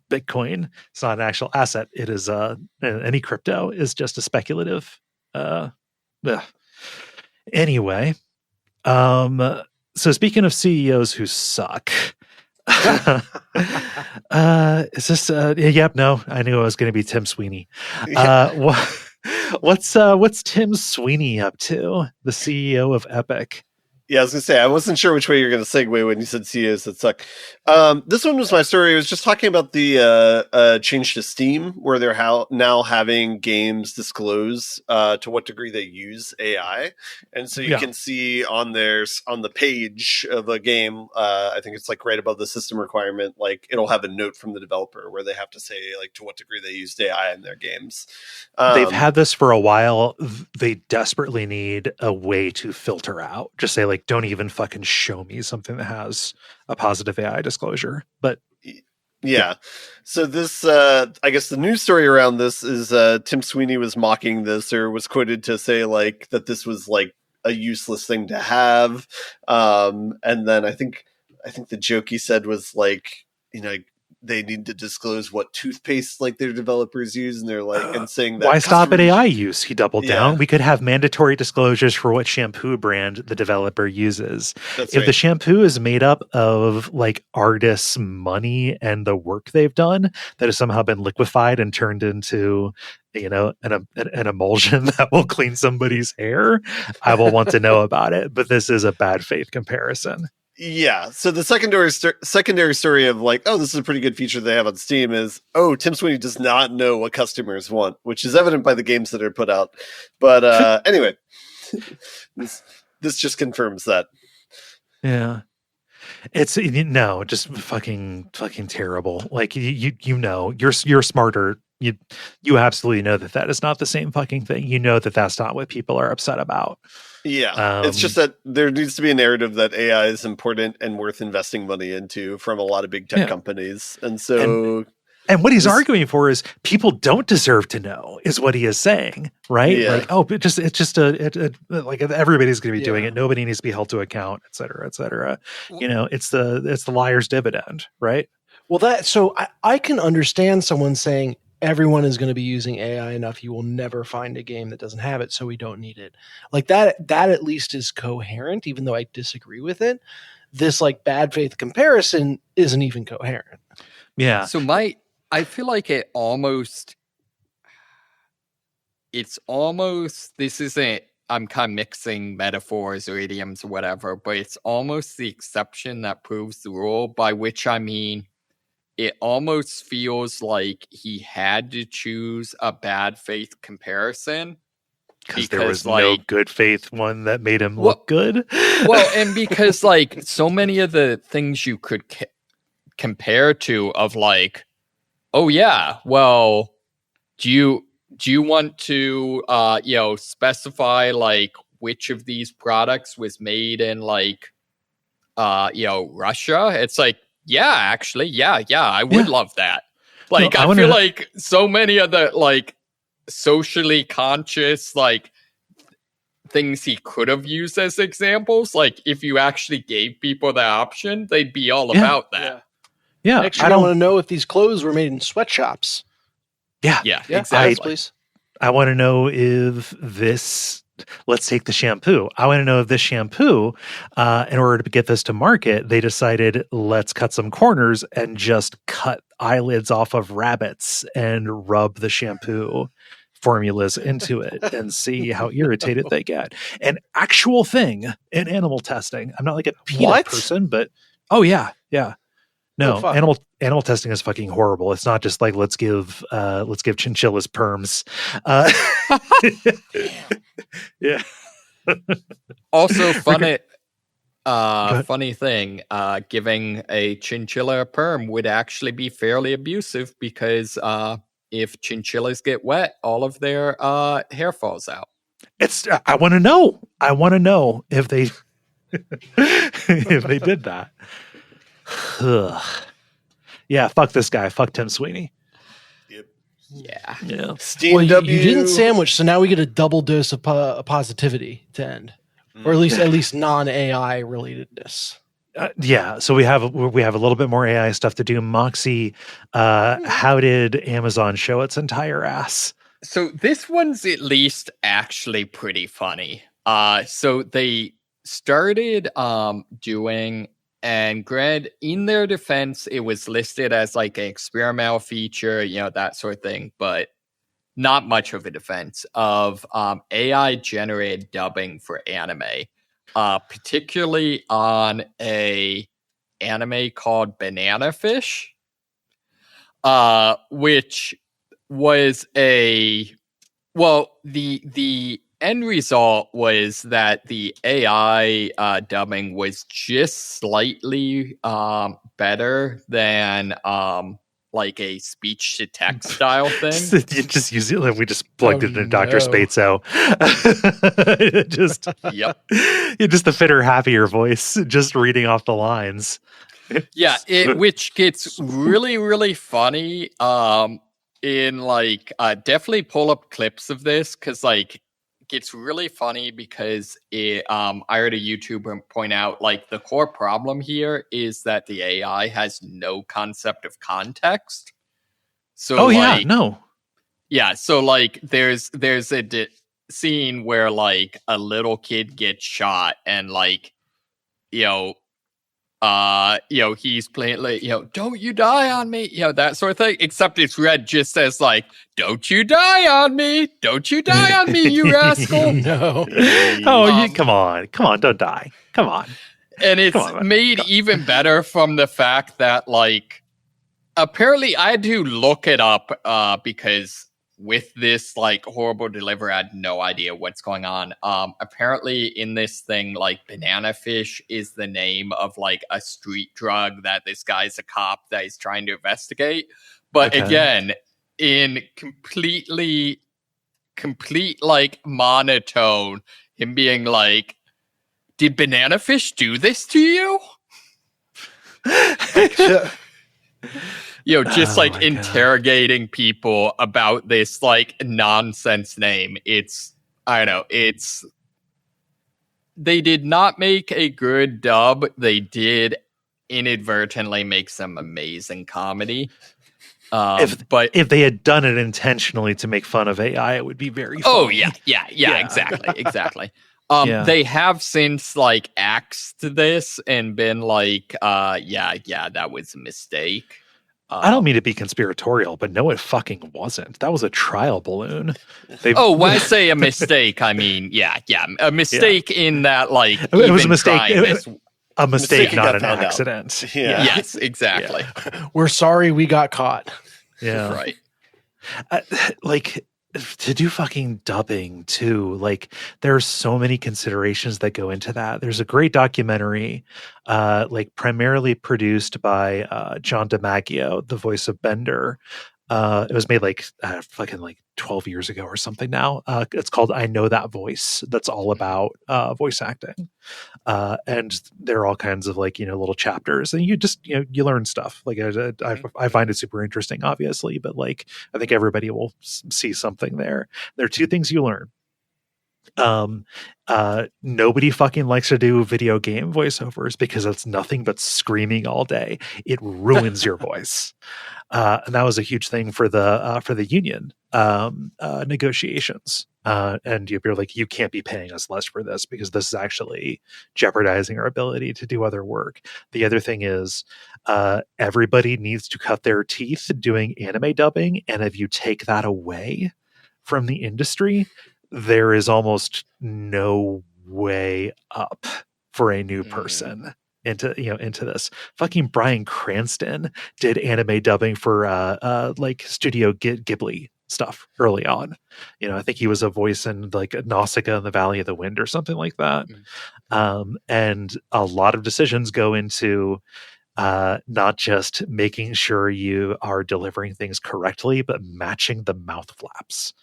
Bitcoin, it's not an actual asset. It is any crypto is just a speculative. Anyway, so speaking of CEOs who suck, is this? Yep. No, I knew it was going to be Tim Sweeny. What's Tim Sweeny up to? The CEO of Epic. Yeah, I was going to say, I wasn't sure which way you're going to segue when you said CEOs that suck. This one was my story. I was just talking about the change to Steam, where they're now having games disclose to what degree they use AI. And so you can see on the page of a game, I think it's like right above the system requirement, like it'll have a note from the developer where they have to say like to what degree they used AI in their games. They've had this for a while. They desperately need a way to filter out. Just say like, don't even fucking show me something that has a positive AI disclosure. But yeah. So this, I guess the news story around this is Tim Sweeny was mocking this, or was quoted to say like that this was like a useless thing to have. And then I think the joke he said was like, they need to disclose what toothpaste like their developers use, and they're like, and saying that why stop at AI use? He doubled down. We could have mandatory disclosures for what shampoo brand the developer uses. If the shampoo is made up of like artists' money and the work they've done that has somehow been liquefied and turned into an emulsion that will clean somebody's hair, I will want to know about it. But this is a bad faith comparison. Yeah. So the secondary story of like, oh, this is a pretty good feature they have on Steam is, oh, Tim Sweeny does not know what customers want, which is evident by the games that are put out. But anyway, this just confirms that. Yeah. It's just fucking terrible. Like you're smarter. You absolutely know that is not the same fucking thing. You know that that's not what people are upset about. Yeah, it's just that there needs to be a narrative that AI is important and worth investing money into from a lot of big tech companies. And so And what he's arguing for is people don't deserve to know, is what he is saying, right? Yeah. Like, oh, it's just like everybody's going to be doing it. Nobody needs to be held to account, et cetera, et cetera. You know, it's the liar's dividend, right? Well, so I can understand someone saying everyone is going to be using AI enough. You will never find a game that doesn't have it, so we don't need it. Like that at least is coherent, even though I disagree with it. This like bad faith comparison isn't even coherent. Yeah. So I feel like this isn't, I'm kind of mixing metaphors or idioms or whatever, but it's almost the exception that proves the rule, by which I mean, it almost feels like he had to choose a bad faith comparison. Because there was no good faith one that made him look good. Well, and because like so many of the things you could compare to of like, oh yeah, well, do you want to specify like which of these products was made in like Russia? It's like, yeah, actually, yeah, I would love that. Like, I feel like so many of the like socially conscious like things he could have used as examples, like if you actually gave people that option, they'd be all about that. Yeah. Actually, I don't want to know if these clothes were made in sweatshops. Yeah, exactly. Please. I want to know if this, let's take the shampoo. I want to know if this shampoo, in order to get this to market, they decided let's cut some corners and just cut eyelids off of rabbits and rub the shampoo formulas into it and see how irritated they get. An actual thing in animal testing. I'm not like a peanut person, but yeah. No, animal testing is fucking horrible. It's not just like let's give chinchillas perms. Yeah. Also, funny thing, giving a chinchilla a perm would actually be fairly abusive because if chinchillas get wet, all of their hair falls out. I want to know. I want to know if they if they did that. Yeah, fuck this guy. Fuck Tim Sweeny. Yep. Yeah. Steam You W. didn't sandwich, so now we get a double dose of positivity to end, or at least non-AI relatedness. So we have a little bit more AI stuff to do. Moxie, how did Amazon show its entire ass? So this one's at least actually pretty funny. So they started doing, and granted, in their defense, it was listed as like an experimental feature, that sort of thing, but not much of a defense of AI generated dubbing for anime. Particularly on a anime called Banana Fish, which was the end result was that the AI dubbing was just slightly better than like a speech to text style thing. You just use it like we just plugged it in Dr. Spatzo. Just the fitter, happier voice, just reading off the lines. Yeah, which gets really, really funny. In like definitely pull up clips of this because like gets really funny because I heard a YouTuber point out like the core problem here is that the AI has no concept of context. So so like there's a scene where like a little kid gets shot and like he's playing like, don't you die on me, that sort of thing, except it's read just as like, don't you die on me, you rascal. No. Come on, don't die. Come on. And it's made even better from the fact that like, apparently I had to look it up because with this like horrible delivery, I had no idea what's going on. Apparently in this thing, like Banana Fish is the name of like a street drug that this guy's a cop that he's trying to investigate. But again, in complete like monotone, him being like, did Banana Fish do this to you? just Oh like my God. interrogating people about this like nonsense name. I don't know, they did not make a good dub. They did inadvertently make some amazing comedy. But if they had done it intentionally to make fun of AI, it would be very funny. Yeah, exactly. Yeah. They have since like axed this and been like, that was a mistake. I don't mean to be conspiratorial, but no, it fucking wasn't. That was a trial balloon. When I say a mistake, I mean, a mistake in that, like, it was a mistake. A mistake, Mistake not got an found out. accident. Yeah. Yes, exactly. We're sorry we got caught. Yeah. Right. Like, to do fucking dubbing too, like there's so many considerations that go into that. There's a great documentary, like primarily produced by John DiMaggio, the voice of Bender. It was made like fucking like 12 years ago or something now. It's called I Know That Voice. That's all about voice acting. And there are all kinds of like, little chapters, and you just, you learn stuff. Like I find it super interesting, obviously, but like, I think everybody will see something there. There are two things you learn. Nobody fucking likes to do video game voiceovers because it's nothing but screaming all day. It ruins your voice. And that was a huge thing for the union negotiations. And you're like, you can't be paying us less for this because this is actually jeopardizing our ability to do other work. The other thing is, everybody needs to cut their teeth doing anime dubbing, and if you take that away from the industry, there is almost no way up for a new person into this. Fucking Bryan Cranston did anime dubbing for like Studio Ghibli stuff early on. I think he was a voice in like Nausicaa and the Valley of the Wind or something like that. And a lot of decisions go into not just making sure you are delivering things correctly, but matching the mouth flaps.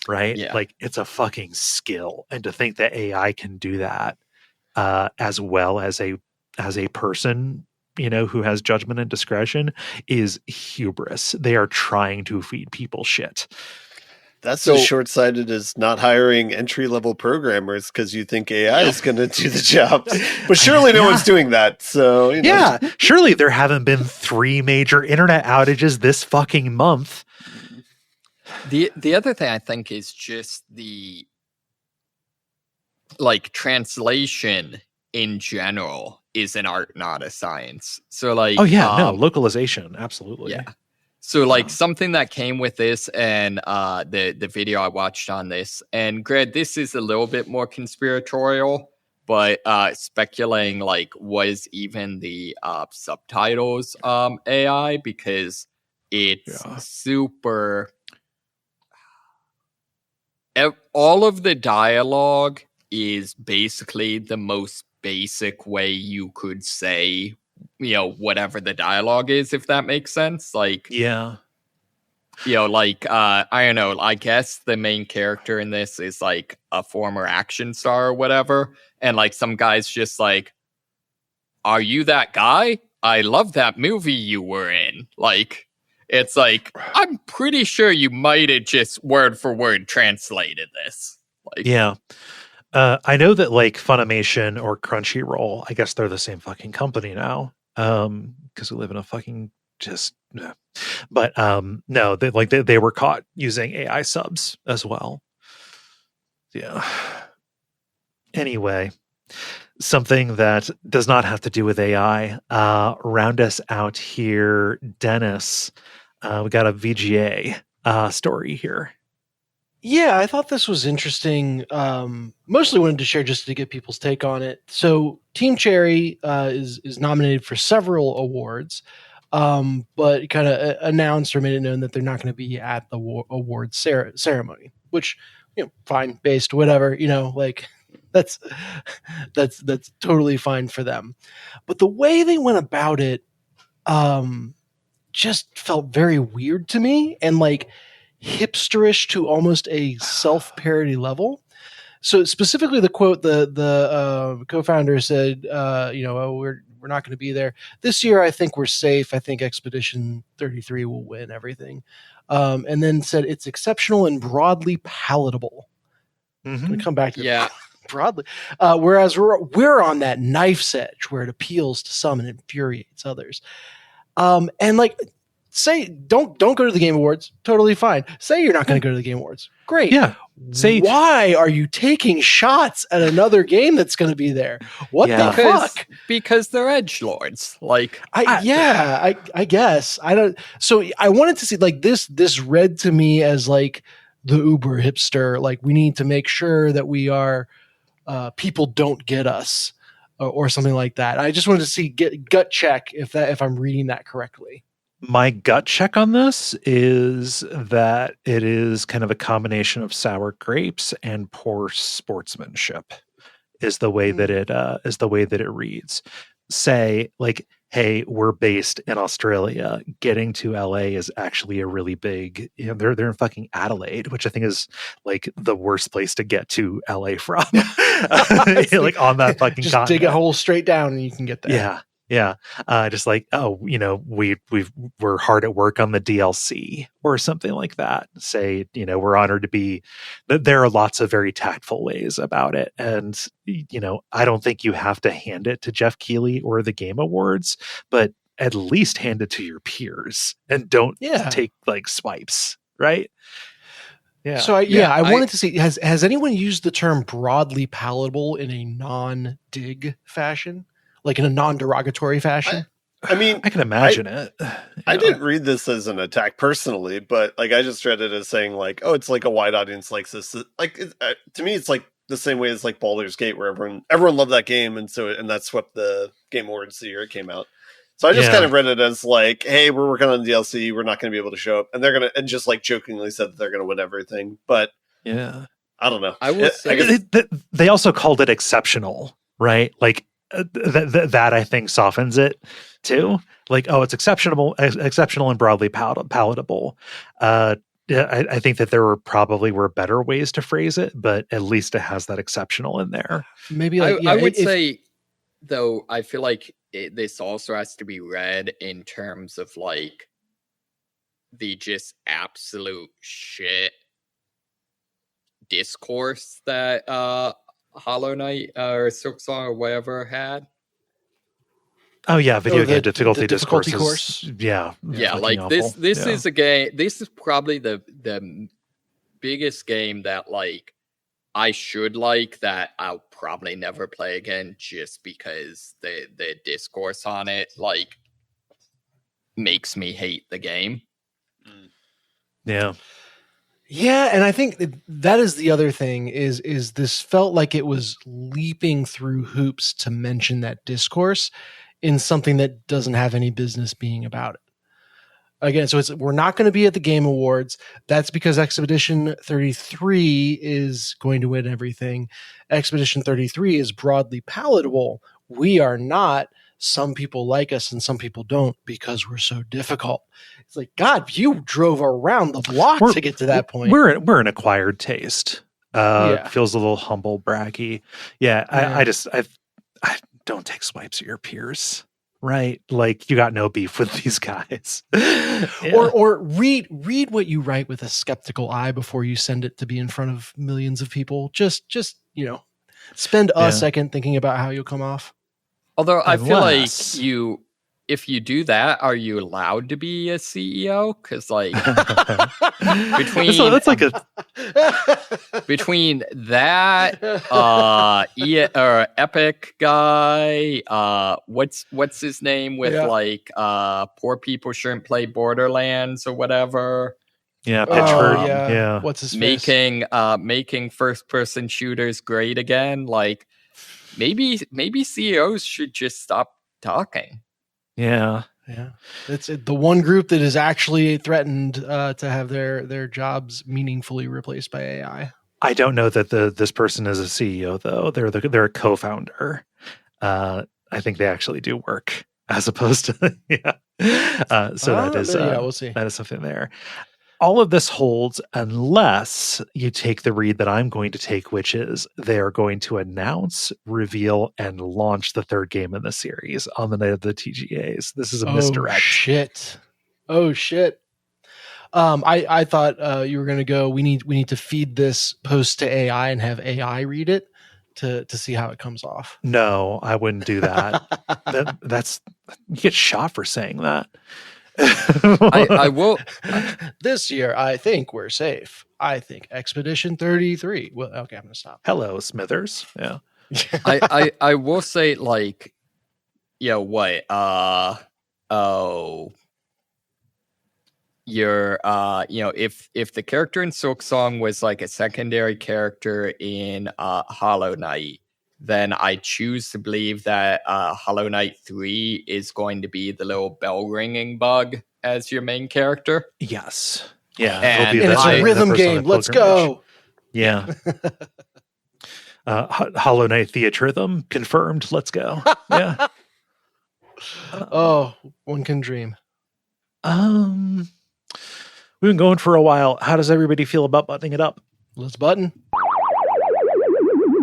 Right? Yeah. Like, it's a fucking skill. And to think that AI can do that as well as a person, who has judgment and discretion, is hubris. They are trying to feed people shit. That's as short-sighted as not hiring entry-level programmers because you think AI is going to do the job. But surely no one's doing that. So, Yeah, surely there haven't been 3 major internet outages this fucking month. The other thing I think is just the like translation in general is an art, not a science. So like, localization, absolutely. Yeah. So like something that came with this and the video I watched on this, and Greg, this is a little bit more conspiratorial, but speculating like was even the subtitles AI, because it's super. All of the dialogue is basically the most basic way you could say, whatever the dialogue is, if that makes sense. Like, I don't know, I guess the main character in this is like a former action star or whatever. And like some guy's just like, are you that guy? I love that movie you were in. Like, it's like, I'm pretty sure you might have just word for word translated this. Like, I know that like Funimation or Crunchyroll, I guess they're the same fucking company now. Because we live in a fucking but no, they were caught using AI subs as well. Yeah. Anyway, something that does not have to do with AI. Round us out here, Dennis. We got a VGA story here. Yeah, I thought this was interesting. Mostly wanted to share just to get people's take on it. So Team Cherry is nominated for several awards, but kind of announced or made it known that they're not going to be at the awards ceremony, which, fine, based, whatever, like that's totally fine for them. But the way they went about it just felt very weird to me, and like hipsterish to almost a self-parody level. So specifically the quote, the co-founder said, we're not going to be there this year. I think we're safe. I think Expedition 33 will win everything. And then said it's exceptional and broadly palatable. Mm-hmm. Going to come back to Yeah. broadly. Whereas we're on that knife's edge where it appeals to some and infuriates others. And like, say don't go to the Game Awards. Totally fine. Say you're not going to go to the Game Awards. Great. Yeah. Say why are you taking shots at another game that's going to be there? What the fuck? Because they're edgelords. Like, I guess I don't. So I wanted to see like this read to me as like the uber hipster. Like we need to make sure that we are people don't get us or something like that. I just wanted to see gut check if I'm reading that correctly. My gut check on this is that it is kind of a combination of sour grapes and poor sportsmanship is the way that it reads. Say like, hey, we're based in Australia. Getting to LA is actually a really big, they're in fucking Adelaide, which I think is like the worst place to get to LA from. Like on that fucking just continent. Dig a hole straight down and you can get there. Yeah. Yeah. Just like, we're hard at work on the DLC or something like that. Say, we're honored to be, there are lots of very tactful ways about it. And, I don't think you have to hand it to Jeff Keighley or the Game Awards, but at least hand it to your peers and don't take like swipes. Right. Yeah. So I wanted to see, has anyone used the term broadly palatable in a non-dig fashion? Like in a non-derogatory fashion? I mean, I can imagine it. I didn't read this as an attack personally, but like I just read it as saying like, oh, it's like a wide audience likes this. Like to me, it's like the same way as like Baldur's Gate, where everyone loved that game, and that swept the Game Awards the year it came out. So I just kind of read it as like, hey, we're working on the DLC, we're not going to be able to show up, and just like jokingly said that they're going to win everything. But yeah, I don't know. I will say they also called it exceptional, right? Like. That I think softens it too. Like, oh, it's exceptional and broadly palatable. I think that there were better ways to phrase it, but at least it has that exceptional in there. Maybe I would say, though, I feel like this also has to be read in terms of like the just absolute shit discourse that Hollow Knight or Silksong or whatever had. Oh yeah, video game difficulty difficulty discourse. Yeah, like awful. This is a game. This is probably the biggest game that like I should like that I'll probably never play again just because the discourse on it like makes me hate the game. Yeah. Yeah, and I think that is the other thing is this felt like it was leaping through hoops to mention that discourse in something that doesn't have any business being about it. Again, so we're not going to be at the Game Awards. That's because Expedition 33 is going to win everything. Expedition 33 is broadly palatable. We are not. Some people like us and some people don't because we're so difficult. It's like, God, you drove around the block to get to that point. We're an acquired taste. Feels a little humble braggy. Yeah. I don't take swipes at your peers. Right. Like you got no beef with these guys. Or read what you write with a skeptical eye before you send it to be in front of millions of people. Just spend a second thinking about how you'll come off. Although I feel like if you do that, are you allowed to be a CEO? Because like between that or Epic guy, what's his name with like poor people shouldn't play Borderlands or whatever. Yeah, Pitchford. Yeah. What's his making first person shooters great again? Like. Maybe CEOs should just stop talking. Yeah. It's the one group that is actually threatened to have their jobs meaningfully replaced by AI. I don't know that this person is a CEO though. They're a co-founder. I think they actually do work as opposed to we'll see. That is something there. all of this holds unless you take the read that I'm going to take, which is they are going to announce, reveal, and launch the third game in the series on the night of the TGAs. This is a misdirect. Oh shit. I thought you were going to go. We need to feed this post to AI and have AI read it to see how it comes off. No, I wouldn't do that. That's you get shot for saying that. I will. This year, I think we're safe. I think Expedition 33. Well, okay, I'm gonna stop. Hello, Smithers. Yeah. I will say, like, what? You're if the character in Silksong was like a secondary character in Hollow Knight, then I choose to believe that Hollow Knight 3 is going to be the little bell ringing bug as your main character. Yes. Yeah. And it's a rhythm game. Let's go. Yeah. Hollow Knight Theatrhythm confirmed. Let's go. Yeah. Oh, one can dream. We've been going for a while. How does everybody feel about buttoning it up? Let's button.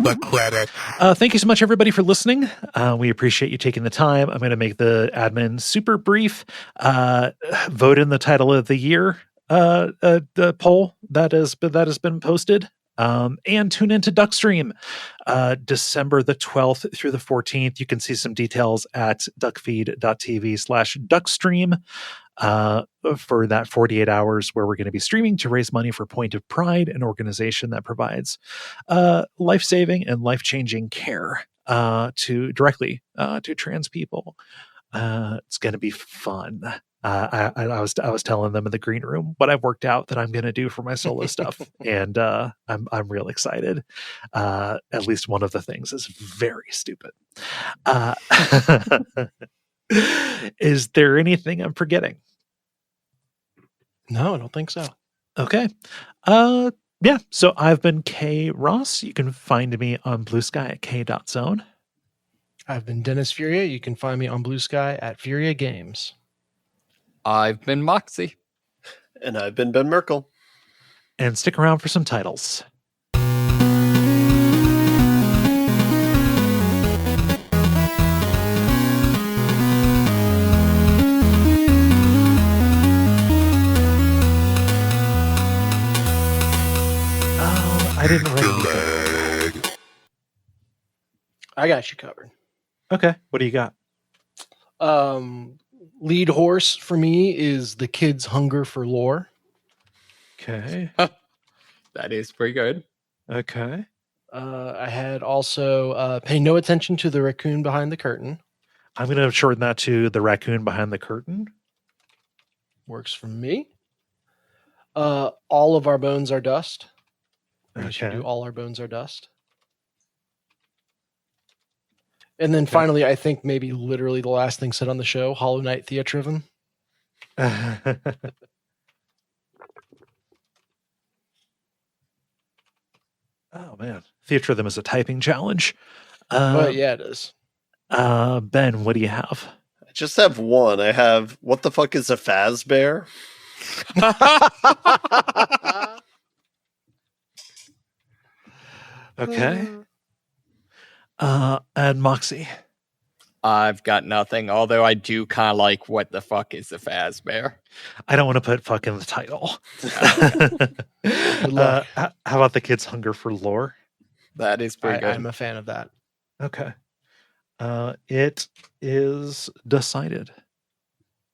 The credit. Thank you so much, everybody, for listening. We appreciate you taking the time. I'm going to make the admin super brief. Vote in the title of the year the poll that has been posted. And tune into Duckstream December the 12th through the 14th. You can see some details at Duckfeed.tv/Duckstream for that 48 hours where we're going to be streaming to raise money for Point of Pride, an organization that provides life-saving and life-changing care directly to trans people. It's going to be fun. I was telling them in the green room what I've worked out that I'm going to do for my solo stuff, and I'm real excited. At least one of the things is very stupid. Is there anything I'm forgetting? No, I don't think so. Okay. Yeah. So I've been Kaye Ross. You can find me on Blue Sky at Kaye.zone. I've been Dennis Furia. You can find me on Blue Sky at Furia Games. I've been Moxie. And I've been Ben Merkel. And stick around for some titles. I didn't write anything. I got you covered. Okay. What do you got? Lead horse for me is the kid's hunger for lore. Okay. That is pretty good. Okay. I had also pay no attention to the raccoon behind the curtain. I'm going to shorten that to the raccoon behind the curtain. Works for me. All of our bones are dust. We should do all our bones are dust. And then finally, I think maybe literally the last thing said on the show, Hollow Knight Theatrhythm. Oh, man. Theatrhythm is a typing challenge. Yeah, it is. Ben, what do you have? I just have one. I have, what the fuck is a Fazbear? Okay. And Moxie. I've got nothing, although I do kind of like what the fuck is a Fazbear. I don't want to put fuck in the title. How about the kid's hunger for lore? That is pretty good. I'm a fan of that. Okay. It is decided.